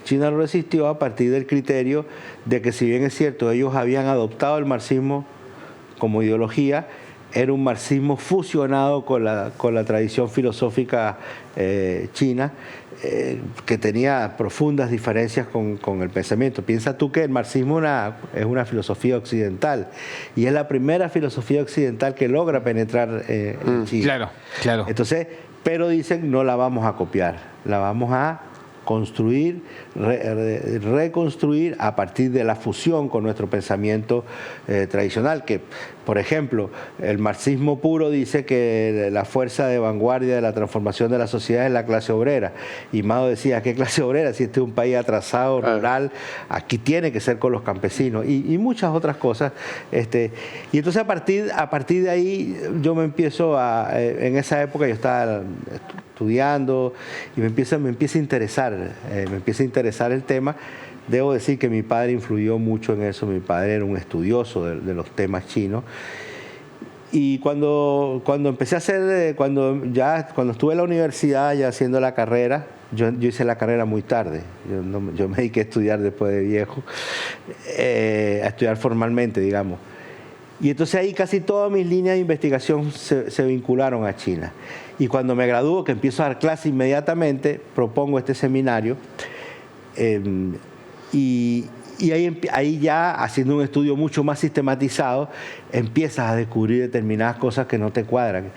China lo resistió a partir del criterio de que, si bien es cierto, ellos habían adoptado el marxismo como ideología, era un marxismo fusionado con la tradición filosófica china, que tenía profundas diferencias con el pensamiento. Piensa tú que el marxismo es una filosofía occidental y es la primera filosofía occidental que logra penetrar en China. Claro, claro. Entonces, pero dicen no la vamos a copiar, la vamos a construir, reconstruir a partir de la fusión con nuestro pensamiento tradicional, que, por ejemplo, el marxismo puro dice que la fuerza de vanguardia de la transformación de la sociedad es la clase obrera. Y Mao decía, ¿qué clase obrera? Si este es un país atrasado, rural, aquí tiene que ser con los campesinos, y muchas otras cosas. Y entonces a partir de ahí yo me empiezo en esa época yo estaba estudiando y me empieza a interesar el tema. Debo decir que mi padre influyó mucho en eso. Mi padre era un estudioso de los temas chinos. Y cuando empecé a hacer, cuando estuve en la universidad ya haciendo la carrera, yo hice la carrera muy tarde. Yo me dediqué a estudiar después de viejo, a estudiar formalmente, digamos. Y entonces ahí casi todas mis líneas de investigación se vincularon a China. Y cuando me gradúo, que empiezo a dar clase inmediatamente, propongo este seminario. Y ahí ya, haciendo un estudio mucho más sistematizado, empiezas a descubrir determinadas cosas que no te cuadran.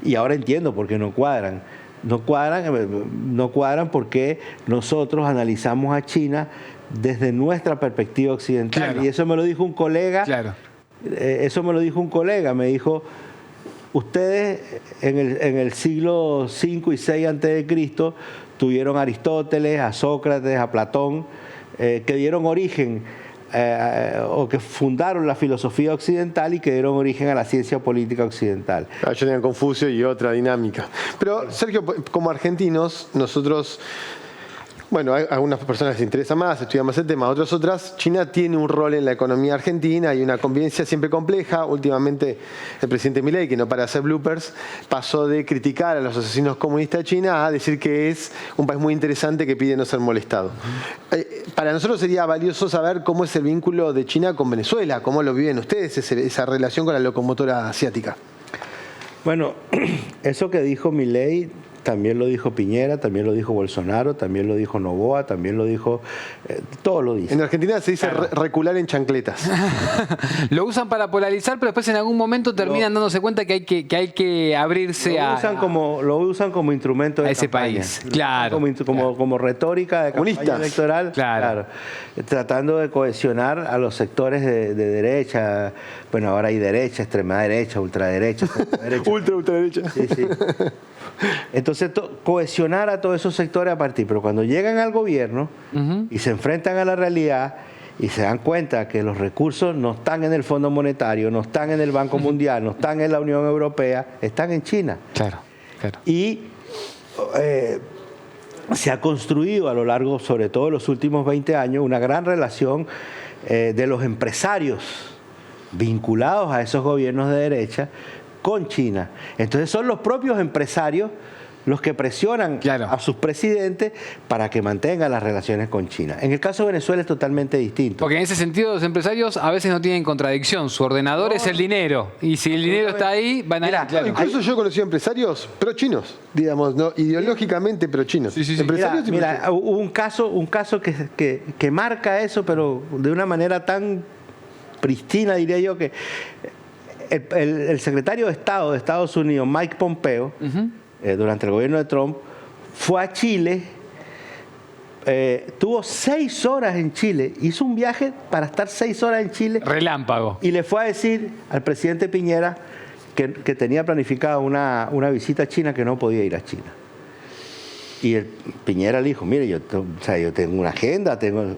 Y ahora entiendo por qué no cuadran. No cuadran porque nosotros analizamos a China desde nuestra perspectiva occidental. Claro. Y eso me lo dijo un colega. Claro. Me dijo, ustedes en el siglo V y VI a.C. tuvieron a Aristóteles, a Sócrates, a Platón, que dieron origen o que fundaron la filosofía occidental y que dieron origen a la ciencia política occidental. Yo tenía Confucio y otra dinámica. Pero, Sergio, como argentinos, nosotros... Bueno, hay algunas personas les interesa más, estudian más el tema, otras. China tiene un rol en la economía argentina y una convivencia siempre compleja. Últimamente el presidente Milei, que no para hacer bloopers, pasó de criticar a los asesinos comunistas de China a decir que es un país muy interesante que pide no ser molestado. Para nosotros sería valioso saber cómo es el vínculo de China con Venezuela, cómo lo viven ustedes, esa relación con la locomotora asiática. Bueno, eso que dijo Milei también lo dijo Piñera, también lo dijo Bolsonaro, también lo dijo Noboa, también lo dijo... todo lo dice. En Argentina se dice recular en chancletas. Lo usan para polarizar, pero después en algún momento terminan dándose cuenta que hay que abrirse lo usan como instrumento de a ese campaña. país. Claro. Como retórica de campaña electoral. Claro. Tratando de cohesionar a los sectores de derecha. Bueno, ahora hay derecha, extrema derecha, ultraderecha. Ultraderecha. Sí. Entonces, cohesionar a todos esos sectores a partir, pero cuando llegan al gobierno y se enfrentan a la realidad y se dan cuenta que los recursos no están en el Fondo Monetario, no están en el Banco Mundial, no están en la Unión Europea, están en China. Claro. Y se ha construido a lo largo, sobre todo de los últimos 20 años, una gran relación de los empresarios vinculados a esos gobiernos de derecha con China. Entonces son los propios empresarios los que presionan a sus presidentes para que mantengan las relaciones con China. En el caso de Venezuela es totalmente distinto. Porque en ese sentido los empresarios a veces no tienen contradicción. Su ordenador es el dinero. Y si el dinero está ahí, van a ir. Claro. Incluso yo conocí empresarios pro-chinos, digamos, ¿no? Ideológicamente pro-chinos. Sí. Empresarios hubo un caso que marca eso, pero de una manera tan pristina, diría yo, que el secretario de Estado de Estados Unidos, Mike Pompeo, durante el gobierno de Trump, fue a Chile, tuvo 6 horas en Chile, hizo un viaje para estar 6 horas en Chile. Relámpago. Y le fue a decir al presidente Piñera que tenía planificada una visita a China, que no podía ir a China. Y Piñera le dijo, mire, yo tengo una agenda, tengo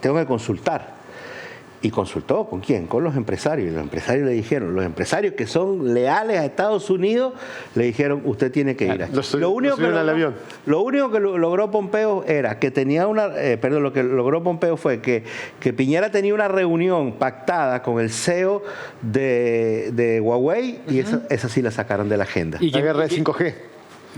que consultar. Y consultó, ¿con quién? Con los empresarios. Y los empresarios le dijeron, los empresarios que son leales a Estados Unidos, le dijeron, usted tiene que ir a China. Lo único que logró Pompeo era que tenía lo que logró Pompeo fue que Piñera tenía una reunión pactada con el CEO de Huawei y esa sí la sacaron de la agenda. ¿Y la guerra de 5G?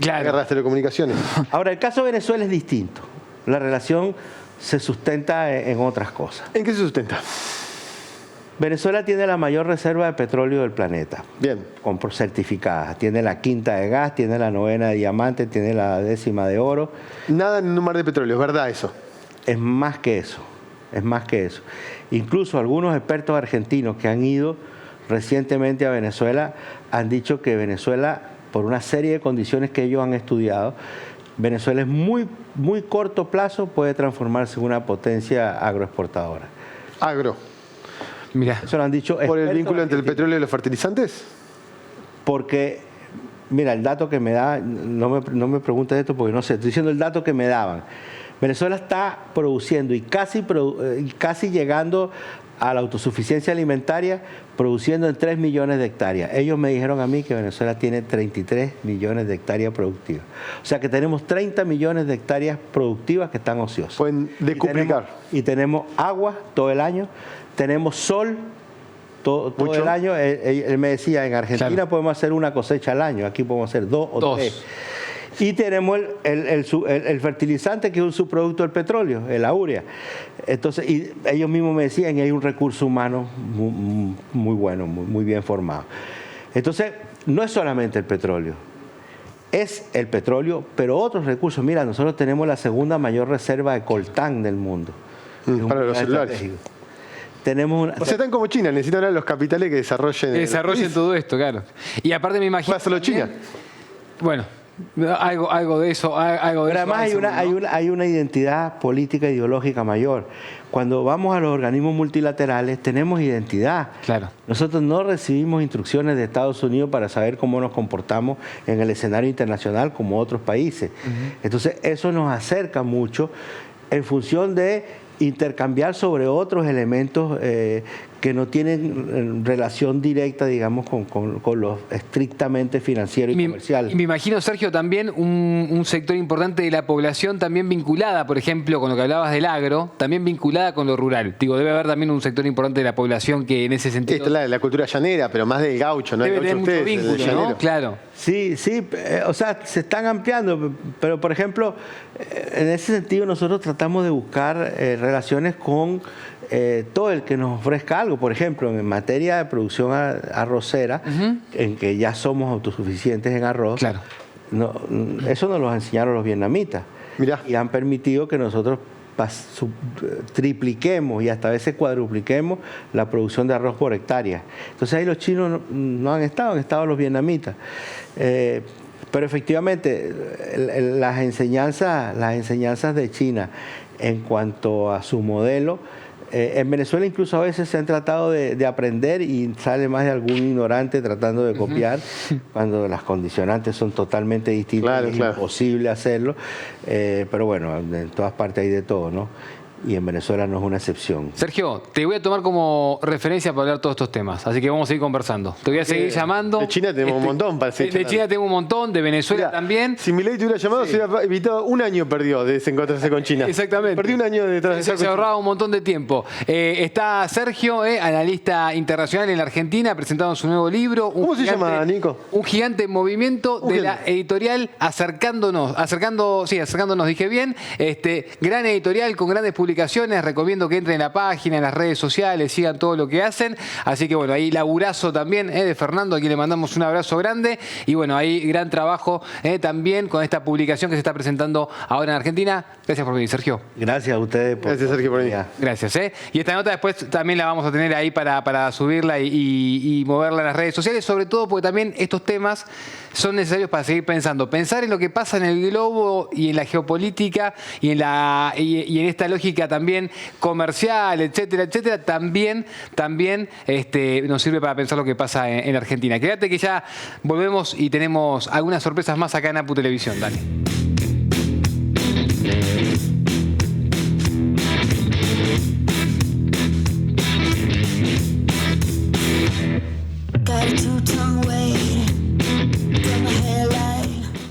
Claro. La guerra de telecomunicaciones. Ahora, el caso de Venezuela es distinto. La relación se sustenta en otras cosas. ¿En qué se sustenta? Venezuela tiene la mayor reserva de petróleo del planeta. Bien. Certificadas. Tiene la 5ª de gas, tiene la 9ª de diamante, tiene la 10ª de oro. Nada en un mar de petróleo, ¿es verdad eso? Es más que eso. Es más que eso. Incluso algunos expertos argentinos que han ido recientemente a Venezuela han dicho que Venezuela, por una serie de condiciones que ellos han estudiado, Venezuela en muy corto plazo puede transformarse en una potencia agroexportadora. Agro. Mira. Eso lo han dicho ¿Por el expertos vínculo entre el argentinos. petróleo y los fertilizantes? Porque, mira, el dato que me da, no me preguntes esto porque no sé, estoy diciendo el dato que me daban. Venezuela está produciendo y casi llegando a la autosuficiencia alimentaria, produciendo en 3 millones de hectáreas. Ellos me dijeron a mí que Venezuela tiene 33 millones de hectáreas productivas. O sea que tenemos 30 millones de hectáreas productivas que están ociosas. Pueden decuplicar. Y tenemos agua todo el año, tenemos sol todo el año. Él me decía, en Argentina Claro. podemos hacer una cosecha al año, aquí podemos hacer 2 o 3. Y tenemos el fertilizante, que es un subproducto del petróleo, la urea. Entonces, y ellos mismos me decían, hay un recurso humano muy bueno, muy bien formado. Entonces, no es solamente el petróleo, es el petróleo, pero otros recursos. Mira, nosotros tenemos la 2ª mayor reserva de coltán del mundo. Para los celulares. Estratégico. Tenemos una, O sea, están como China, necesitan ahora los capitales que desarrollen. Que desarrollen todo esto, claro. Y aparte me imagino... ¿Va a hacerlo China? Bueno, algo de eso. Algo de pero eso además hay una identidad política ideológica mayor. Cuando vamos a los organismos multilaterales tenemos identidad. Claro. Nosotros no recibimos instrucciones de Estados Unidos para saber cómo nos comportamos en el escenario internacional como otros países. Entonces eso nos acerca mucho en función de intercambiar sobre otros elementos que no tienen relación directa, digamos, con lo estrictamente financiero y comercial. Y me imagino, Sergio, también un sector importante de la población también vinculada, por ejemplo, con lo que hablabas del agro, también vinculada con lo rural. Digo, debe haber también un sector importante de la población que en ese sentido... Esta es la cultura llanera, pero más del gaucho, ¿no? Debe El gaucho tener mucho ustedes, el vínculo, llanero. ¿no? Claro. Sí, o sea, se están ampliando, pero por ejemplo, en ese sentido nosotros tratamos de buscar relaciones con todo el que nos ofrezca algo. Por ejemplo, en materia de producción arrocera, en que ya somos autosuficientes en arroz, Claro. Eso nos lo enseñaron los vietnamitas. Mirá. Y han permitido que nosotros tripliquemos y hasta a veces cuadrupliquemos la producción de arroz por hectárea. Entonces ahí los chinos no han estado los vietnamitas. Pero efectivamente las enseñanzas de China en cuanto a su modelo, en Venezuela incluso a veces se han tratado de aprender y sale más de algún ignorante tratando de copiar cuando las condicionantes son totalmente distintas, es imposible hacerlo, pero bueno, en todas partes hay de todo, ¿no? Y en Venezuela no es una excepción. Sergio, te voy a tomar como referencia para hablar todos estos temas, así que vamos a seguir conversando. Te voy a seguir llamando. De China tenemos un montón para seguir De charlando. China tengo un montón, de Venezuela Mirá, también. Si Milei te hubiera llamado, se hubiera evitado un año perdió de desencontrarse con China. Exactamente. Perdió un año de transacción Se con ahorraba un montón de tiempo. Está Sergio, analista internacional en la Argentina, presentando su nuevo libro. ¿Cómo se llama, Nico? Un gigante en movimiento de la gigante. editorial Acercándonos, dije bien. Gran editorial con grandes publicaciones. Recomiendo que entren en la página, en las redes sociales, sigan todo lo que hacen. Así que bueno, ahí laburazo también de Fernando, aquí le mandamos un abrazo grande. Y bueno, ahí gran trabajo también con esta publicación que se está presentando ahora en Argentina. Gracias por venir, Sergio. Gracias a ustedes por Gracias, Sergio, por venir. Gracias. Y esta nota después también la vamos a tener ahí para subirla y moverla en las redes sociales, sobre todo porque también estos temas son necesarios para seguir pensando. Pensar en lo que pasa en el globo y en la geopolítica y en esta lógica también comercial, etcétera, etcétera, también nos sirve para pensar lo que pasa en Argentina. Quédate que ya volvemos y tenemos algunas sorpresas más acá en APU Televisión. Dale.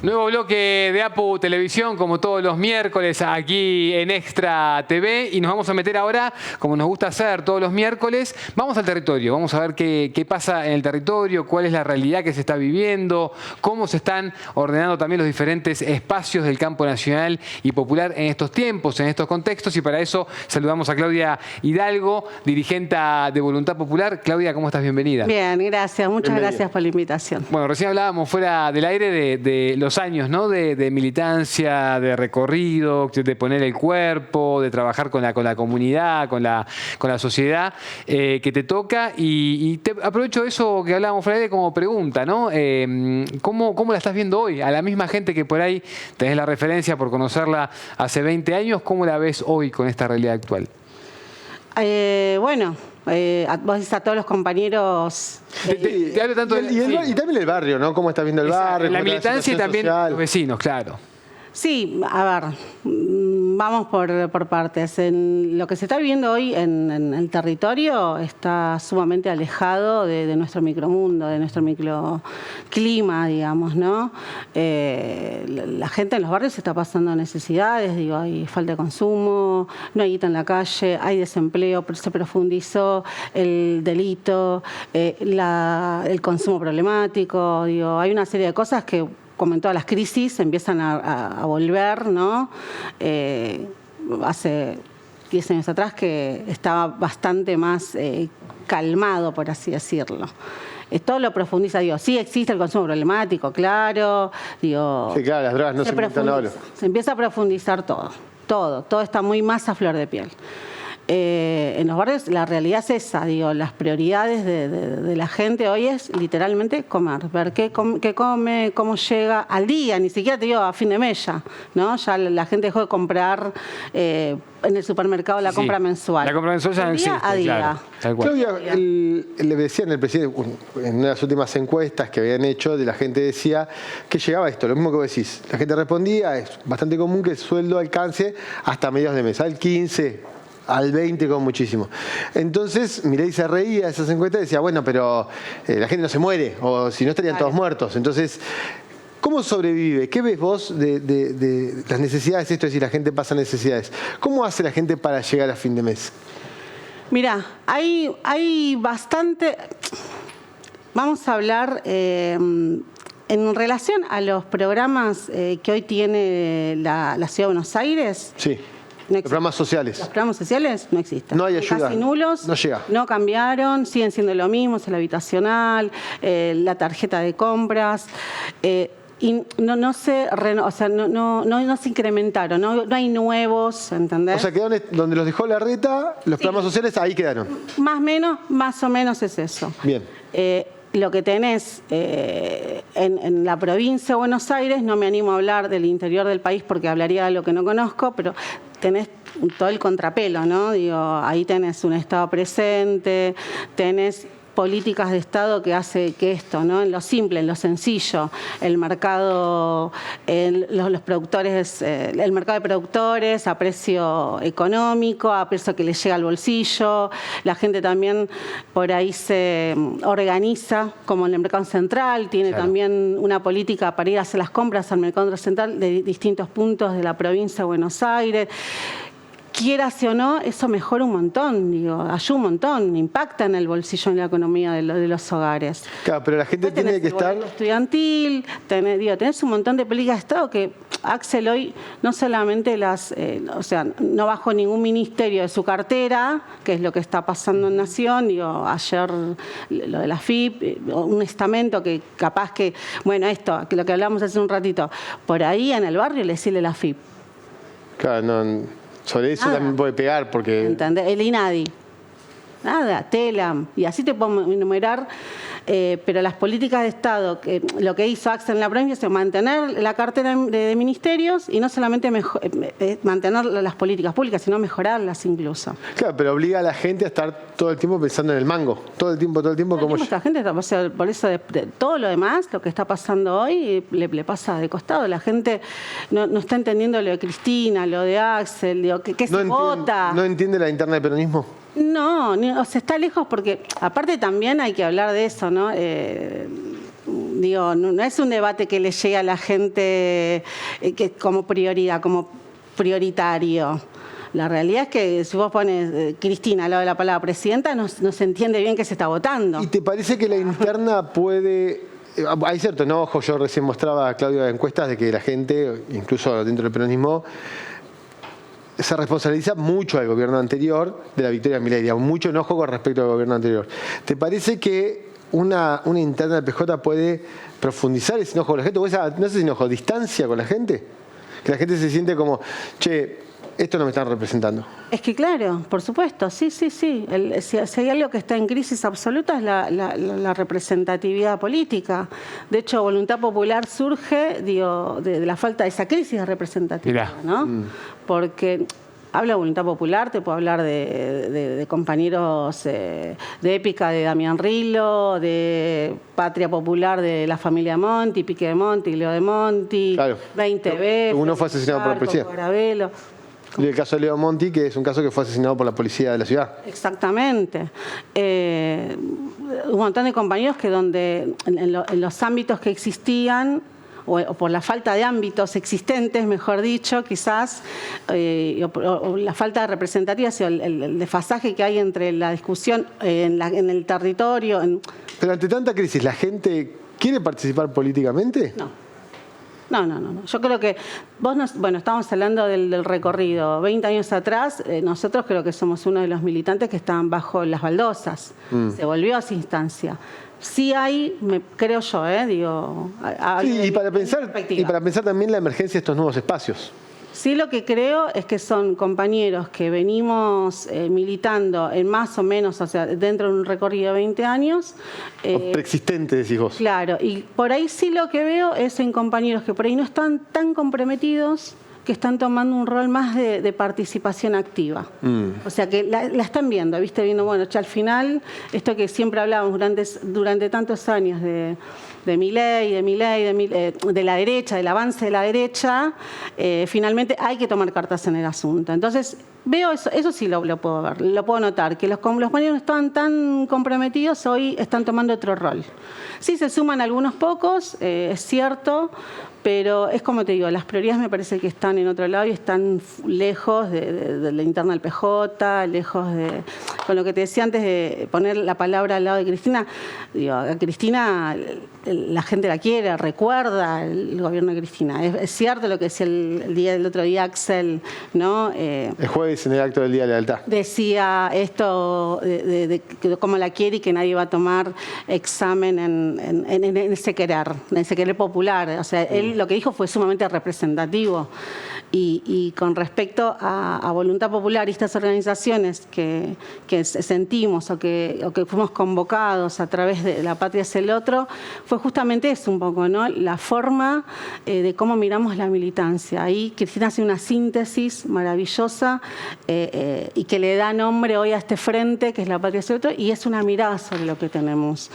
Nuevo bloque de APU Televisión, como todos los miércoles aquí en Extra TV, y nos vamos a meter ahora, como nos gusta hacer todos los miércoles, vamos al territorio, vamos a ver qué pasa en el territorio, cuál es la realidad que se está viviendo, cómo se están ordenando también los diferentes espacios del campo nacional y popular en estos tiempos, en estos contextos, y para eso saludamos a Claudia Hidalgo, dirigente de Voluntad Popular. Claudia, ¿cómo estás? Bienvenida. Bien, gracias, muchas gracias por la invitación. Bueno, recién hablábamos fuera del aire de los años, ¿no? De militancia, de recorrido, de poner el cuerpo, de trabajar con la comunidad, con la sociedad que te toca. Y te aprovecho eso que hablábamos fuera del aire como pregunta, ¿no? ¿Cómo la estás viendo hoy? A la misma gente que por ahí tenés la referencia por conocerla hace 20 años, ¿cómo la ves hoy con esta realidad actual? Vos dices a todos los compañeros. Te hablo tanto y también el barrio, ¿no? ¿Cómo estás viendo el barrio? La militancia y también social. los vecinos, claro. Sí, a ver, vamos por partes. Lo que se está viviendo hoy en el territorio está sumamente alejado de nuestro micromundo, de nuestro microclima, digamos, ¿no? La gente en los barrios se está pasando necesidades, digo, hay falta de consumo, no hay guita en la calle, hay desempleo, se profundizó el delito, el consumo problemático, digo, hay una serie de cosas que, como en todas las crisis, empiezan a volver, ¿no? Hace 10 años atrás que estaba bastante más calmado, por así decirlo. Esto lo profundiza, digo, sí existe el consumo problemático, claro, digo... Sí, claro, las drogas no se inventan ahora. Se empieza a profundizar todo está muy más a flor de piel. En los barrios la realidad es esa, digo, las prioridades de la gente hoy es literalmente comer, ver qué come, cómo llega al día, ni siquiera te digo a fin de mes ya, ¿no? Ya la gente dejó de comprar en el supermercado la compra mensual. La compra mensual ya no existe, a día. claro, tal cual. Claudia, le decían el presidente, en una de las últimas encuestas que habían hecho, de la gente decía que llegaba esto, lo mismo que vos decís. La gente respondía, es bastante común que el sueldo alcance hasta mediados de mes, al 15%. Al 20 como muchísimo. Entonces, Milei se reía de esas encuestas y decía, bueno, pero la gente no se muere, o si no estarían todos muertos. Entonces, ¿cómo sobrevive? ¿Qué ves vos de las necesidades? Esto es decir, la gente pasa necesidades. ¿Cómo hace la gente para llegar a fin de mes? Mirá, hay bastante... Vamos a hablar... en relación a los programas que hoy tiene la Ciudad de Buenos Aires... Sí. No los programas sociales. Los programas sociales no existen. No hay ayuda. Casi nulos. No llega. No cambiaron, siguen siendo lo mismo, es el habitacional, la tarjeta de compras. Y no se incrementaron, no hay nuevos, ¿entendés? O sea, quedaron donde los dejó Larreta, los programas sociales ahí quedaron. Más o menos es eso. Bien. Lo que tenés en la provincia de Buenos Aires, no me animo a hablar del interior del país porque hablaría de lo que no conozco, pero tenés todo el contrapelo, ¿no? Digo, ahí tenés un Estado presente, tenés políticas de Estado que hace que esto, ¿no? En lo simple, en lo sencillo, el mercado, los productores, el mercado de productores a precio económico, a precio que les llega al bolsillo, la gente también por ahí se organiza, como en el mercado central, tiene también una política para ir a hacer las compras al mercado central de distintos puntos de la provincia de Buenos Aires. Quieras o no, eso mejora un montón, digo, ayuda un montón, impacta en el bolsillo y en la economía de los hogares. Claro, pero la gente tiene que estar... estudiantil, tenés un montón de políticas de Estado que Axel hoy no solamente no bajó ningún ministerio de su cartera, que es lo que está pasando en Nación, digo, ayer lo de la FIP, un estamento que capaz que, bueno, esto, que lo que hablamos hace un ratito, por ahí en el barrio le sirve la FIP. Claro, no... Sobre eso también puede pegar porque... ¿Entendés? El INADI. Nada, TELAM. Y así te puedo enumerar. Pero las políticas de Estado, lo que hizo Axel en la provincia es mantener la cartera de ministerios y no solamente mantener las políticas públicas, sino mejorarlas incluso. Claro, pero obliga a la gente a estar todo el tiempo pensando en el mango. Todo el tiempo. Como la gente, por eso de todo lo demás, lo que está pasando hoy, le pasa de costado. La gente no está entendiendo lo de Cristina, lo de Axel, digo, que se vota. ¿No entiende la interna del peronismo? No, o sea, está lejos porque, aparte también hay que hablar de eso, ¿no? digo, no es un debate que le llegue a la gente que como prioridad, como prioritario. La realidad es que si vos pones Cristina al lado de la palabra presidenta, no se entiende bien qué se está votando. ¿Y te parece que la interna puede...? Hay cierto enojo, yo recién mostraba a Claudio encuestas de que la gente, incluso dentro del peronismo, se responsabiliza mucho al gobierno anterior de la victoria de Milei, mucho enojo con respecto al gobierno anterior. ¿Te parece que una interna del PJ puede profundizar ese enojo con la gente? ¿O esa, no sé si enojo, distancia con la gente? Que la gente se siente como, che, esto no me están representando. Es que claro, por supuesto, sí. Si hay algo que está en crisis absoluta es la representatividad política. De hecho, Voluntad Popular surge de la falta de esa crisis de representatividad, ¿no? Porque hablo de Voluntad Popular, te puedo hablar de compañeros de Épica de Damián Rillo, de Patria Popular de la familia Monti, Pique de Monti, Leo de Monti, Claro. 20B. Uno fue asesinado por la policía. Garabelo. Y el caso de Leo Monti, que es un caso que fue asesinado por la policía de la ciudad. Exactamente. Un montón de compañeros que donde en los ámbitos que existían, o por la falta de ámbitos existentes, mejor dicho, quizás, o la falta de representatividad, el desfasaje que hay entre la discusión en el territorio. Pero ante tanta crisis, ¿la gente quiere participar políticamente? No. Yo creo que estamos hablando del recorrido. 20 años atrás, nosotros creo que somos uno de los militantes que estaban bajo las baldosas. Se volvió a esa instancia. Sí hay, creo yo, Sí, y para pensar también la emergencia de estos nuevos espacios. Sí, lo que creo es que son compañeros que venimos militando en más o menos, o sea, dentro de un recorrido de 20 años. Preexistente, decís vos. Claro, y por ahí sí lo que veo es en compañeros que por ahí no están tan comprometidos, que están tomando un rol más de participación activa. O sea, que la están viendo, viendo, bueno, al final, esto que siempre hablábamos durante tantos años de Milei, de la derecha, del avance de la derecha, finalmente hay que tomar cartas en el asunto. Entonces, veo eso sí lo puedo ver, lo puedo notar, que los compañeros no estaban tan comprometidos, hoy están tomando otro rol. Sí se suman algunos pocos, es cierto, pero es como te digo, las prioridades me parece que están en otro lado y están lejos de la interna del PJ, lejos de... Con lo que te decía antes de poner la palabra al lado de Cristina, digo, a Cristina la gente la quiere, recuerda el gobierno de Cristina. Es cierto lo que decía el otro día Axel, ¿no? El jueves en el acto del Día de la Lealtad. Decía esto de cómo la quiere y que nadie va a tomar examen en ese querer popular. O sea, él lo que dijo fue sumamente representativo. Y con respecto a Voluntad Popular y estas organizaciones que sentimos o que fuimos convocados a través de La Patria es el Otro, fue justamente eso un poco, ¿no? La forma de cómo miramos la militancia. Ahí Cristina hace una síntesis maravillosa y que le da nombre hoy a este frente, que es La Patria es el Otro, y es una mirada sobre lo que tenemos.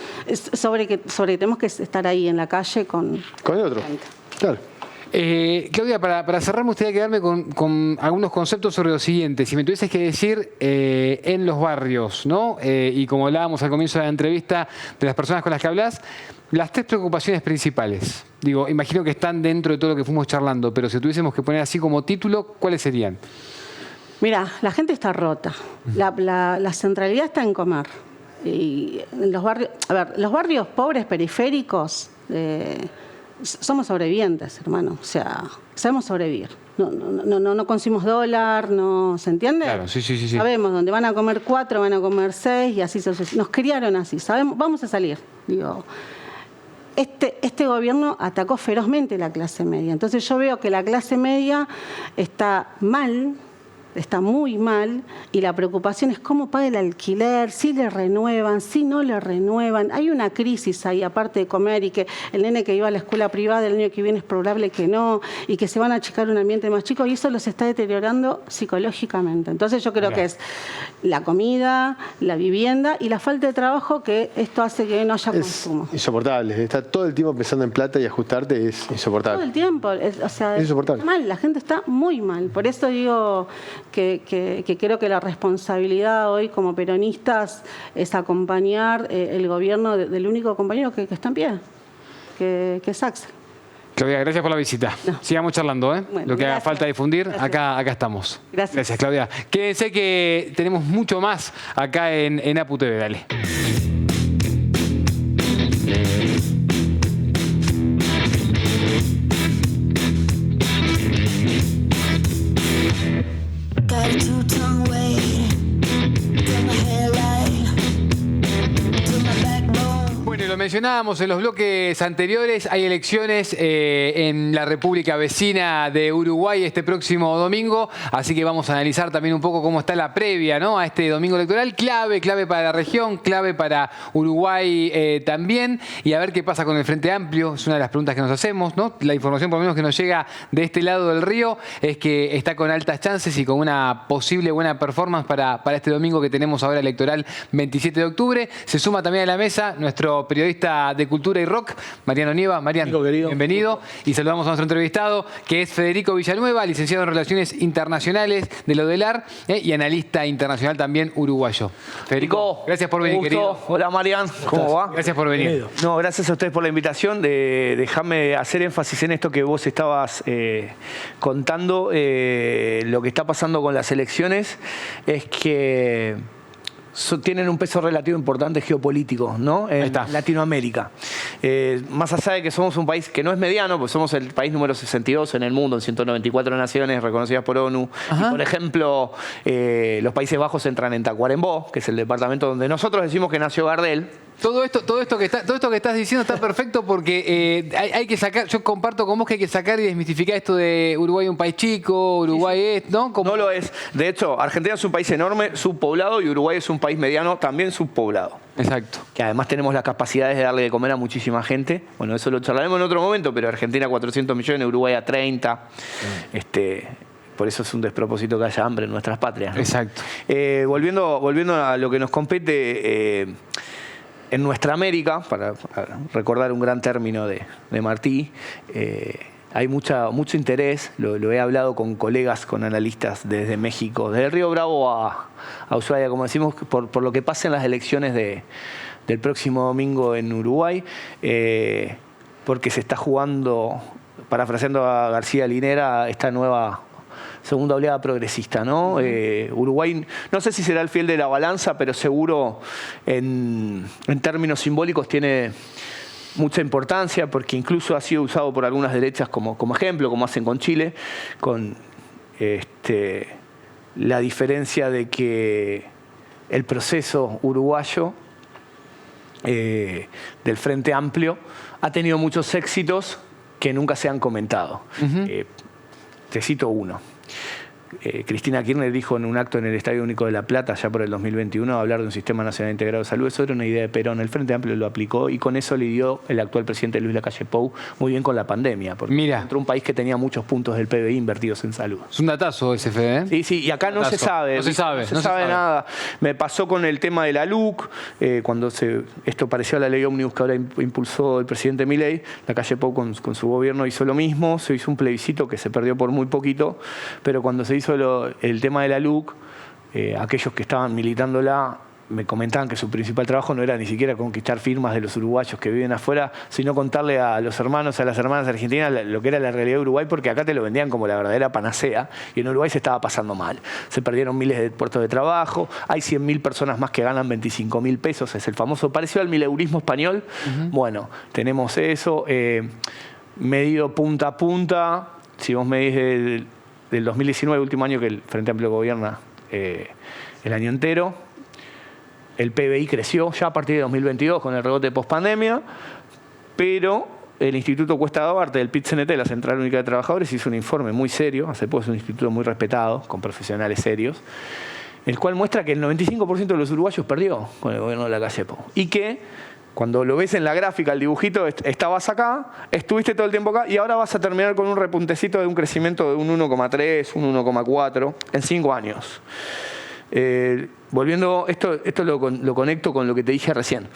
Sobre que tenemos que estar ahí en la calle con el otro. Claro. Claudia, para cerrar me gustaría quedarme con algunos conceptos sobre lo siguiente. Si me tuvieses que decir en los barrios, ¿no? Y como hablábamos al comienzo de la entrevista de las personas con las que hablas, las 3 preocupaciones principales. Digo, imagino que están dentro de todo lo que fuimos charlando, pero si tuviésemos que poner así como título, ¿cuáles serían? Mira, la gente está rota. La centralidad está en comer. Y en los barrios, los barrios pobres periféricos... somos sobrevivientes, hermano. O sea, sabemos sobrevivir. No consumimos dólar, ¿no? ¿Se entiende? Claro, sí. Sabemos dónde van a comer 4, van a comer 6 y así sucesivamente. Nos criaron así. Sabemos, vamos a salir. Digo, este gobierno atacó ferozmente la clase media. Entonces yo veo que la clase media está mal, está muy mal, y la preocupación es cómo paga el alquiler, si le renuevan, si no le renuevan. Hay una crisis ahí, aparte de comer, y que el nene que iba a la escuela privada el año que viene es probable que no, y que se van a achicar un ambiente más chico, y eso los está deteriorando psicológicamente. Entonces yo creo que es la comida, la vivienda y la falta de trabajo, que esto hace que no haya consumo. Es insoportable, estar todo el tiempo pensando en plata y ajustarte es insoportable. Todo el tiempo, es insoportable. Está mal, la gente está muy mal. Por eso digo que creo que la responsabilidad hoy como peronistas es acompañar el gobierno del único compañero que está en pie. que Saxe. Claudia, gracias por la visita. No. Sigamos charlando, ¿eh? Bueno, Lo que haga gracias. falta difundir, Gracias. acá estamos. Gracias. Claudia. Quédense que tenemos mucho más acá en APU TV. Dale. Got a two-tongue weight from my hairline to my backbone. Bueno, y lo mencionábamos en los bloques anteriores, hay elecciones en la República Vecina de Uruguay este próximo domingo, así que vamos a analizar también un poco cómo está la previa, ¿no?, a este domingo electoral, clave para la región, clave para Uruguay también, y a ver qué pasa con el Frente Amplio, es una de las preguntas que nos hacemos, ¿no? La información por lo menos que nos llega de este lado del río es que está con altas chances y con una posible buena performance para este domingo que tenemos ahora electoral 27 de octubre. Se suma también a la mesa nuestro periodista de cultura y rock, Mariano Nieva. Mariano, Nico, querido. bienvenido. Y saludamos a nuestro entrevistado, que es Federico Villanueva, licenciado en Relaciones Internacionales de la UDELAR y analista internacional también uruguayo. Federico, Nico, gracias por un venir, gusto. querido. Hola, Marian. ¿Cómo va? Gracias por venir. Bienvenido. No, gracias a ustedes por la invitación. Déjame hacer énfasis en esto que vos estabas contando. Lo que está pasando con las elecciones es que tienen un peso relativo importante geopolítico, ¿no? En está. Latinoamérica. Más allá de que somos un país que no es mediano, pues somos el país número 62 en el mundo, en 194 naciones reconocidas por ONU. Ajá. Y, por ejemplo, los Países Bajos entran en Tacuarembó, que es el departamento donde nosotros decimos que nació Gardel. Todo esto que estás diciendo está perfecto porque hay que sacar, yo comparto con vos que hay que sacar y desmistificar esto de Uruguay un país chico, Uruguay es, ¿no? Como- No lo es. De hecho, Argentina es un país enorme, subpoblado, y Uruguay es un país mediano, también subpoblado. Exacto. Que además tenemos las capacidades de darle de comer a muchísima gente. Bueno, eso lo charlaremos en otro momento, pero Argentina 400 millones, Uruguay a 30. Por eso es un despropósito que haya hambre en nuestras patrias, ¿no? Exacto. Volviendo a lo que nos compete, en nuestra América, para recordar un gran término de Martí, hay mucho interés, lo he hablado con colegas, con analistas desde México, desde Río Bravo a Ushuaia, como decimos, por lo que pasa en las elecciones del próximo domingo en Uruguay, porque se está jugando, parafraseando a García Linera, esta nueva segunda oleada progresista, ¿no? Uruguay, no sé si será el fiel de la balanza, pero seguro en términos simbólicos tiene mucha importancia, porque incluso ha sido usado por algunas derechas como ejemplo, como hacen con Chile, con la diferencia de que el proceso uruguayo del Frente Amplio ha tenido muchos éxitos que nunca se han comentado. Te cito uno. Cristina Kirchner dijo en un acto en el Estadio Único de La Plata, ya por el 2021, hablar de un sistema nacional integrado de salud. Eso era una idea de Perón. El Frente Amplio lo aplicó y con eso lidió el actual presidente Luis Lacalle Pou muy bien con la pandemia, porque Mira. encontró un país que tenía muchos puntos del PBI invertidos en salud. Es un datazo ese, Fede, ¿eh? Sí, y acá no se sabe. No se sabe, No se sabe nada. Me pasó con el tema de la LUC, cuando esto pareció a la ley ómnibus que ahora impulsó el presidente Milei. Lacalle Pou con su gobierno hizo lo mismo, se hizo un plebiscito que se perdió por muy poquito, pero cuando se hizo el tema de la LUC, aquellos que estaban militándola me comentaban que su principal trabajo no era ni siquiera conquistar firmas de los uruguayos que viven afuera, sino contarle a los hermanos, a las hermanas argentinas lo que era la realidad de Uruguay, porque acá te lo vendían como la verdadera panacea y en Uruguay se estaba pasando mal. Se perdieron miles de puestos de trabajo, hay 100.000 personas más que ganan 25.000 pesos, es el famoso parecido al mileurismo español. Bueno, tenemos eso, medido punta a punta. Si vos medís del 2019, último año que el Frente Amplio gobierna, el año entero, el PBI creció ya a partir de 2022 con el rebote post-pandemia, pero el Instituto Cuesta Duarte del PIT-CNT, la Central Única de Trabajadores, hizo un informe muy serio, hace poco es un instituto muy respetado, con profesionales serios, el cual muestra que el 95% de los uruguayos perdió con el gobierno de Lacalle Pou. Y que cuando lo ves en la gráfica, el dibujito, estabas acá, estuviste todo el tiempo acá y ahora vas a terminar con un repuntecito de un crecimiento de un 1,3, un 1,4 en 5 años. Volviendo, esto lo conecto con lo que te dije recién.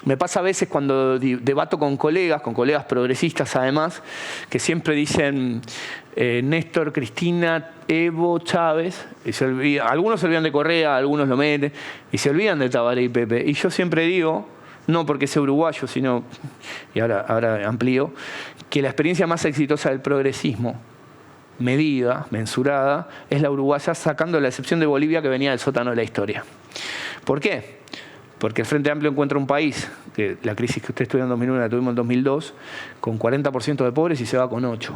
Me pasa a veces cuando debato con colegas progresistas además, que siempre dicen Néstor, Cristina, Evo, Chávez, y algunos se olvidan de Correa, algunos lo meten, y se olvidan de Tabaré y Pepe. Y yo siempre digo, no porque sea uruguayo, sino, y ahora amplío, que la experiencia más exitosa del progresismo, medida, mensurada, es la uruguaya, sacando la excepción de Bolivia, que venía del sótano de la historia. ¿Por qué? Porque el Frente Amplio encuentra un país, que la crisis que usted estudió en 2001 la tuvimos en 2002, con 40% de pobres y se va con 8%.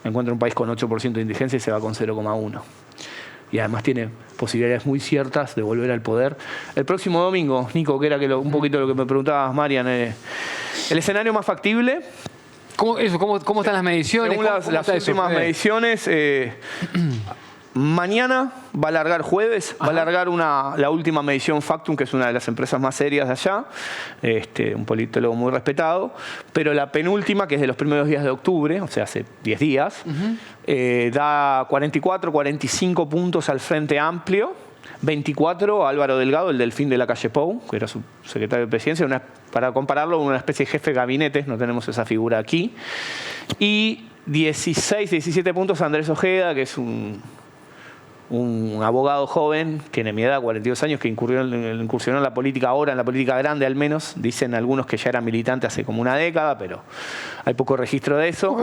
Encuentra un país con 8% de indigencia y se va con 0,1%. Y además tiene posibilidades muy ciertas de volver al poder. El próximo domingo, Nico, que era un poquito lo que me preguntabas, Marian, el escenario más factible. ¿Cómo están las mediciones? Según las últimas mediciones, mañana va a largar jueves, va a largar la última medición Factum, que es una de las empresas más serias de allá, un politólogo muy respetado, pero la penúltima, que es de los primeros días de octubre, o sea, hace 10 días, da 44, 45 puntos al Frente Amplio, 24 a Álvaro Delgado, el Delfín de la calle Pou, que era su secretario de presidencia, para compararlo con una especie de jefe de gabinete, no tenemos esa figura aquí, y 16, 17 puntos a Andrés Ojeda, que es un abogado joven, tiene mi edad, 42 años, que incursionó en la política ahora, en la política grande al menos. Dicen algunos que ya era militante hace como una década, pero hay poco registro de eso.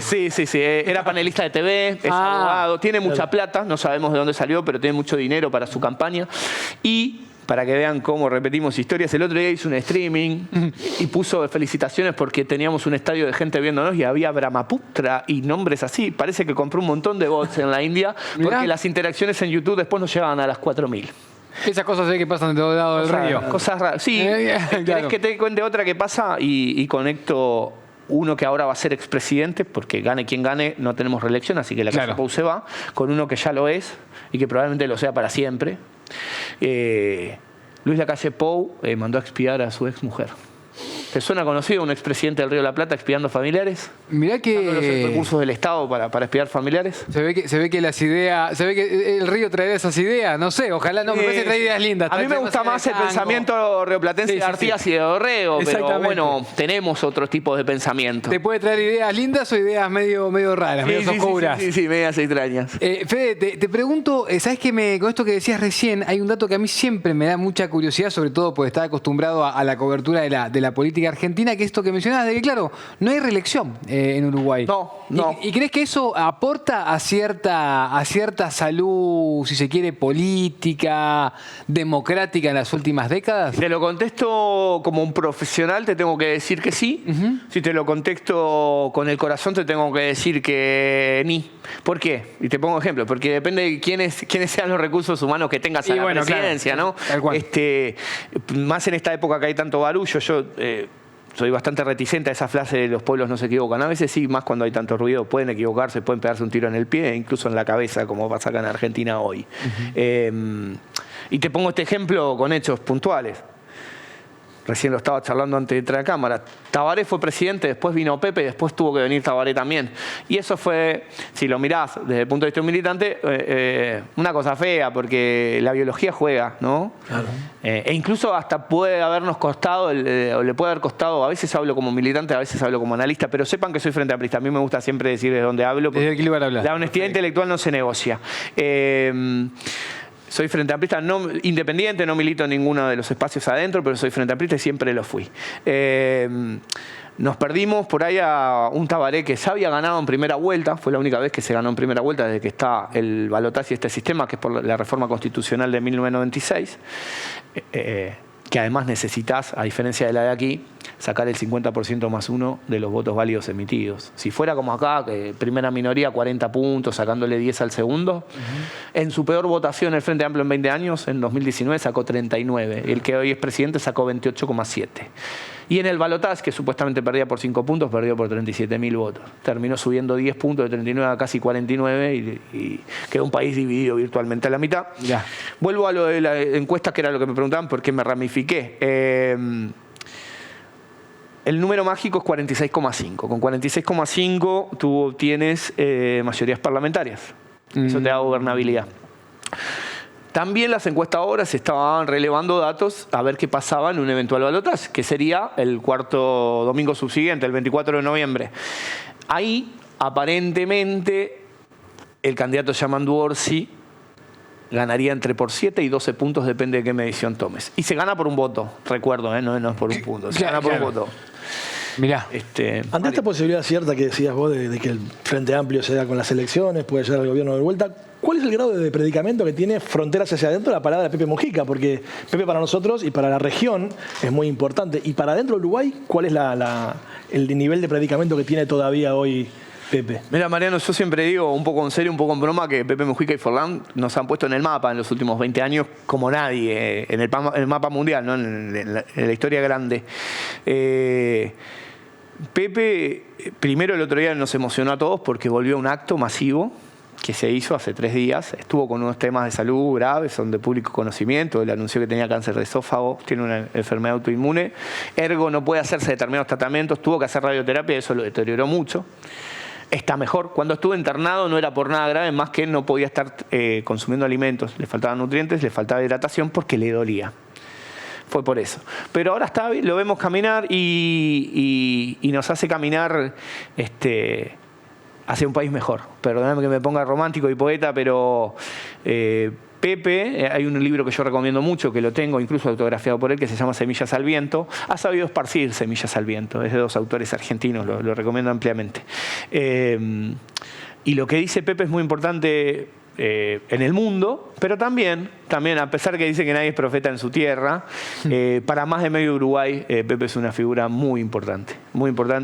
Sí. Era panelista de TV, es abogado, tiene mucha plata, no sabemos de dónde salió, pero tiene mucho dinero para su campaña. Y para que vean cómo repetimos historias, el otro día hizo un streaming y puso felicitaciones porque teníamos un estadio de gente viéndonos y había Brahmaputra y nombres así. Parece que compró un montón de bots en la India porque las interacciones en YouTube después no llegaban a las 4.000. Esas cosas que pasan de todo lado del río. Cosas raras. Sí, ¿querés que te cuente otra que pasa? Y conecto uno que ahora va a ser expresidente, porque gane quien gane, no tenemos reelección, así que la calle Pou se va, con uno que ya lo es y que probablemente lo sea para siempre. Luis Lacalle Pou mandó a expiar a su exmujer. ¿Te suena conocido un expresidente del Río de la Plata expiando familiares? Mirá que los recursos del Estado para expiar familiares. Se ve que las ideas, se ve que el Río traerá esas ideas, no sé, ojalá no, me parece que trae ideas lindas. A mí me gusta más el pensamiento rioplatense de Artigas y de Dorrego, pero bueno, tenemos otros tipos de pensamiento. ¿Te puede traer ideas lindas o ideas medio raras, medio oscuras? Sí, medias extrañas. Fede, te pregunto, ¿sabes qué? Con esto que decías recién, hay un dato que a mí siempre me da mucha curiosidad, sobre todo porque estaba acostumbrado a la cobertura de la política argentina, que esto que mencionabas, de que claro, no hay reelección en Uruguay. No. ¿Y crees que eso aporta a cierta salud, si se quiere, política, democrática en las últimas décadas? Si te lo contesto como un profesional, te tengo que decir que sí. Si te lo contesto con el corazón, te tengo que decir que ni. ¿Por qué? Y te pongo ejemplo, porque depende de quiénes sean los recursos humanos que tengas a la presidencia, claro, ¿no? Tal cual. Más en esta época que hay tanto barullo, yo soy bastante reticente a esa frase de los pueblos no se equivocan. A veces sí, más cuando hay tanto ruido, pueden equivocarse, pueden pegarse un tiro en el pie, incluso en la cabeza, como pasa acá en Argentina hoy. Y te pongo este ejemplo con hechos puntuales. Recién lo estaba charlando antes de entrar a cámara. Tabaré fue presidente, después vino Pepe, después tuvo que venir Tabaré también. Y eso fue, si lo mirás desde el punto de vista de un militante, una cosa fea, porque la biología juega, ¿no? Claro. E incluso hasta puede habernos costado, o le puede haber costado, a veces hablo como militante, a veces hablo como analista, pero sepan que soy frente amplista. A mí me gusta siempre decir de dónde hablo, porque desde aquí lugar hablar. La honestidad intelectual no se negocia. Soy frente amplista, no, independiente, no milito en ninguno de los espacios adentro, pero soy frente amplista y siempre lo fui. Nos perdimos por ahí a un Tabaré que ya había ganado en primera vuelta, fue la única vez que se ganó en primera vuelta desde que está el balotaje y este sistema, que es por la reforma constitucional de 1996, que además necesitas, a diferencia de la de aquí, sacar el 50% más uno de los votos válidos emitidos. Si fuera como acá, que primera minoría 40 puntos, sacándole 10 al segundo, en su peor votación el Frente Amplio en 20 años, en 2019 sacó 39. El que hoy es presidente sacó 28,7. Y en el balotaje, que supuestamente perdía por 5 puntos, perdió por 37.000 votos. Terminó subiendo 10 puntos de 39 a casi 49 y quedó un país dividido virtualmente a la mitad. Ya. Vuelvo a lo de la encuesta, que era lo que me preguntaban, porque me ramifiqué. El número mágico es 46,5. Con 46,5 tú obtienes mayorías parlamentarias. Eso te da gobernabilidad. También las encuestadoras estaban relevando datos a ver qué pasaba en un eventual balotaje, que sería el cuarto domingo subsiguiente, el 24 de noviembre. Ahí, aparentemente, el candidato Yamandu Orsi ganaría entre por 7 y 12 puntos, depende de qué medición tomes. Y se gana por un voto, recuerdo, no es por un punto, se gana por un voto. Mirá. Ante esta posibilidad cierta que decías vos de que el Frente Amplio se da con las elecciones, puede llegar al gobierno de vuelta, ¿cuál es el grado de predicamento que tiene fronteras hacia adentro la palabra de Pepe Mujica? Porque Pepe para nosotros y para la región es muy importante. Y para adentro de Uruguay, ¿cuál es el nivel de predicamento que tiene todavía hoy Pepe? Mira, Mariano, yo siempre digo, un poco en serio, un poco en broma, que Pepe Mujica y Forlán nos han puesto en el mapa en los últimos 20 años como nadie, en el mapa mundial, ¿no? en la historia grande. Pepe, primero el otro día nos emocionó a todos porque volvió a un acto masivo que se hizo hace 3 días. Estuvo con unos temas de salud graves, son de público conocimiento. Él anunció que tenía cáncer de esófago, tiene una enfermedad autoinmune. Ergo, no puede hacerse determinados tratamientos, tuvo que hacer radioterapia, eso lo deterioró mucho. Está mejor. Cuando estuvo internado no era por nada grave, más que no podía estar consumiendo alimentos. Le faltaban nutrientes, le faltaba hidratación porque le dolía. Fue por eso. Pero ahora está, lo vemos caminar y nos hace caminar hacia un país mejor. Perdóname que me ponga romántico y poeta, pero Pepe, hay un libro que yo recomiendo mucho, que lo tengo incluso autografiado por él, que se llama Semillas al Viento. Ha sabido esparcir semillas al viento. Es de 2 autores argentinos, lo recomiendo ampliamente. Y lo que dice Pepe es muy importante en el mundo, pero también, a pesar que dice que nadie es profeta en su tierra, para más de medio Uruguay, Pepe es una figura muy importante,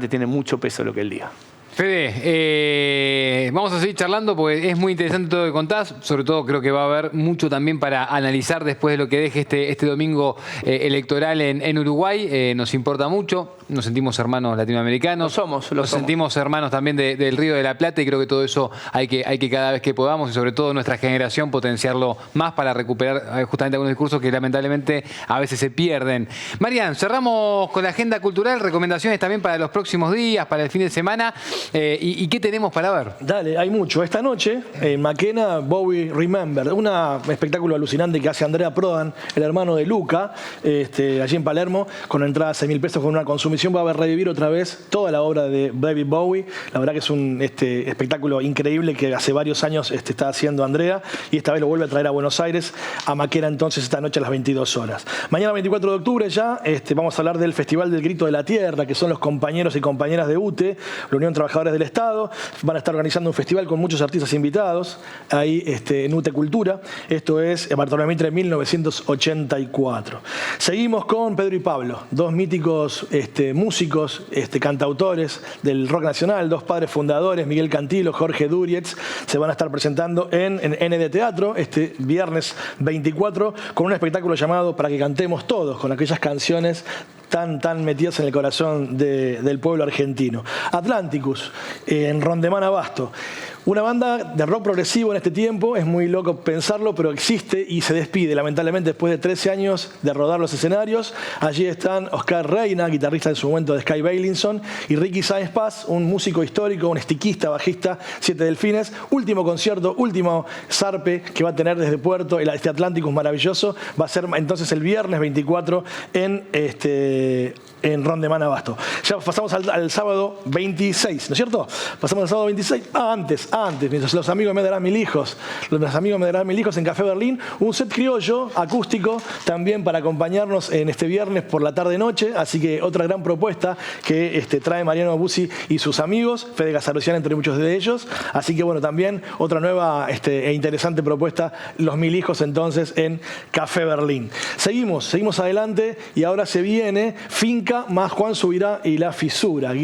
tiene mucho peso lo que él diga. Fede, vamos a seguir charlando porque es muy interesante todo lo que contás. Sobre todo creo que va a haber mucho también para analizar después de lo que deje este domingo electoral en Uruguay. Nos importa mucho, nos sentimos hermanos latinoamericanos. Nos sentimos hermanos también del Río de la Plata y creo que todo eso hay que cada vez que podamos y sobre todo nuestra generación potenciarlo más para recuperar justamente algunos discursos que lamentablemente a veces se pierden. Marian, cerramos con la agenda cultural, recomendaciones también para los próximos días, para el fin de semana. ¿Y qué tenemos para ver? Dale, hay mucho. Esta noche, en Maquena, Bowie Remember, un espectáculo alucinante que hace Andrea Prodan, el hermano de Luca, allí en Palermo, con entrada de 6.000 pesos, con una consumición. Va a revivir otra vez toda la obra de David Bowie. La verdad que es un espectáculo increíble que hace varios años está haciendo Andrea y esta vez lo vuelve a traer a Buenos Aires, a Maquena, entonces, esta noche a las 22 horas. Mañana, 24 de octubre, ya vamos a hablar del Festival del Grito de la Tierra, que son los compañeros y compañeras de UTE, la Unión Trabajadores del Estado. Van a estar organizando un festival con muchos artistas invitados ahí en UTE Cultura. Esto es Bartolomé Mitre 1984. Seguimos con Pedro y Pablo, 2 míticos músicos, cantautores del rock nacional, 2 padres fundadores, Miguel Cantilo, Jorge Durietz. Se van a estar presentando en ND Teatro este viernes 24 con un espectáculo llamado Para que cantemos todos, con aquellas canciones tan metidas en el corazón del pueblo argentino. Atlanticus, en Rondemán Abasto. Una banda de rock progresivo en este tiempo, es muy loco pensarlo, pero existe y se despide, lamentablemente, después de 13 años de rodar los escenarios. Allí están Oscar Reina, guitarrista en su momento de Sky Bailinson, y Ricky Sáenz Paz, un músico histórico, un estiquista, bajista, 7 Delfines. Último concierto, último zarpe que va a tener desde Puerto, este Atlanticus maravilloso. Va a ser entonces el viernes 24 en Rondemán Abasto. Ya pasamos al sábado 26, ¿no es cierto? Pasamos al sábado 26. Antes, los amigos me darán mil hijos. Los amigos me darán mil hijos en Café Berlín. Un set criollo, acústico, también para acompañarnos en este viernes por la tarde-noche. Así que otra gran propuesta que trae Mariano Bussi y sus amigos, Fede Gazarusian entre muchos de ellos. Así que bueno, también otra nueva e interesante propuesta, Los Mil Hijos entonces en Café Berlín. Seguimos adelante y ahora se viene Finca más Juan Subirá y La Fisura.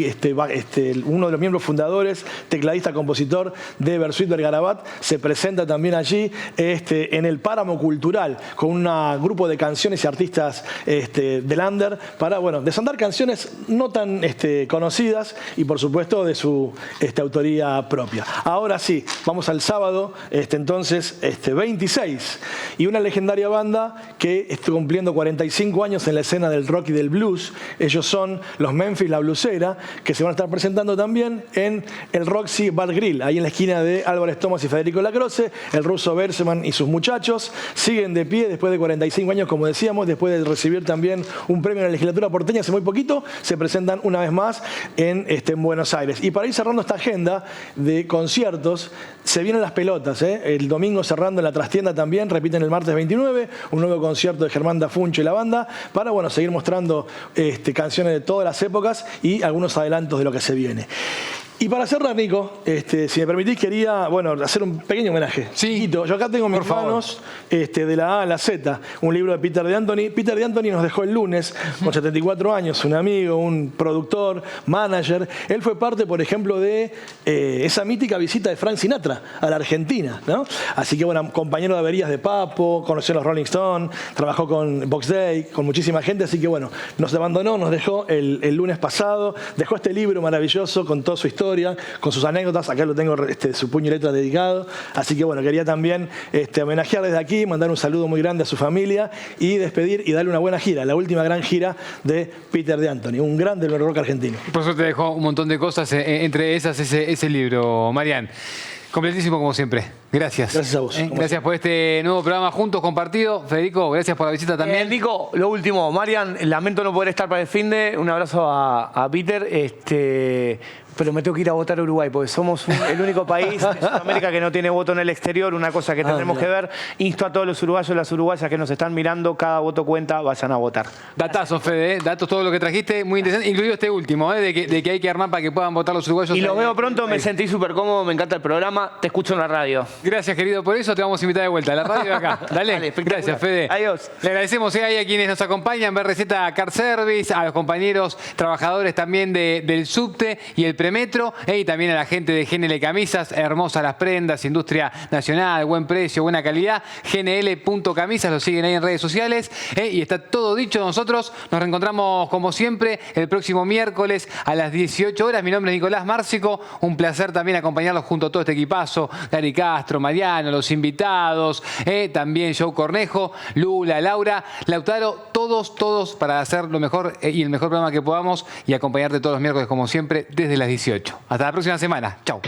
Uno de los miembros fundadores, tecladista, compositor de Bersuit Vergarabat, se presenta también allí en el Páramo Cultural con un grupo de canciones y artistas del under para desandar canciones no tan conocidas y por supuesto de su autoría propia. Ahora sí, vamos al sábado 26 y una legendaria banda que está cumpliendo 45 años en la escena del rock y del blues. Ellos son los Memphis La Blusera, que se van a estar presentando también en el Roxy Bar Grill, ahí en la esquina de Álvarez Thomas y Federico Lacroce, el ruso Berseman y sus muchachos. Siguen de pie después de 45 años, como decíamos, después de recibir también un premio en la legislatura porteña hace muy poquito, se presentan una vez más en Buenos Aires. Y para ir cerrando esta agenda de conciertos, se vienen las pelotas, ¿eh? El domingo cerrando en la trastienda también, repiten el martes 29, un nuevo concierto de Germán Dafuncho y la banda, para seguir mostrando canciones de todas las épocas y algunos adelantos de lo que se viene. Y para cerrar, Nico, si me permitís, quería hacer un pequeño homenaje. Sí. Chiquito. Yo acá tengo en mis manos de la A a la Z, un libro de Peter D'Antoni. Peter D'Antoni nos dejó el lunes, con 74 años, un amigo, un productor, manager. Él fue parte, por ejemplo, de esa mítica visita de Frank Sinatra a la Argentina, ¿no? Así que, compañero de averías de Papo, conoció a los Rolling Stones, trabajó con Box Day, con muchísima gente. Así que, nos abandonó, nos dejó el lunes pasado. Dejó este libro maravilloso con toda su historia, con sus anécdotas. Acá lo tengo, su puño y letra dedicado. Así que quería también homenajear desde aquí, mandar un saludo muy grande a su familia y despedir y darle una buena gira, la última gran gira de Peter D'Antoni, un grande del rock argentino. Por eso te dejó un montón de cosas, entre esas ese libro, Marian. Completísimo como siempre. Gracias. Gracias a vos. Gracias por este nuevo programa Juntos Compartido. Federico, gracias por la visita también. Nico, lo último. Marian, lamento no poder estar para el finde. Un abrazo a Peter. Pero me tengo que ir a votar a Uruguay, porque somos el único país de Sudamérica que no tiene voto en el exterior, una cosa que tendremos que ver. Insto a todos los uruguayos y las uruguayas que nos están mirando, cada voto cuenta, vayan a votar. Datazos, Fede, datos todo lo que trajiste, muy interesante, incluido este último, de que hay que armar para que puedan votar los uruguayos. Y los veo pronto, me sentí súper cómodo, me encanta el programa, te escucho en la radio. Gracias, querido, por eso te vamos a invitar de vuelta a la radio de acá. Dale, gracias, Fede. Adiós. Le agradecemos ahí a quienes nos acompañan, BRZ Car Service, a los compañeros trabajadores también del subte y el premetro, y también a la gente de GNL Camisas, hermosas las prendas, industria nacional, buen precio, buena calidad, gnl.camisas, lo siguen ahí en redes sociales, y está todo dicho. Nosotros nos reencontramos como siempre el próximo miércoles a las 18 horas. Mi nombre es Nicolás Márcico, un placer también acompañarlos junto a todo este equipazo, Gary Castro, Mariano, los invitados, también Joe Cornejo, Lula, Laura, Lautaro, todos para hacer lo mejor y el mejor programa que podamos y acompañarte todos los miércoles como siempre desde las 18. Hasta la próxima semana. Chau.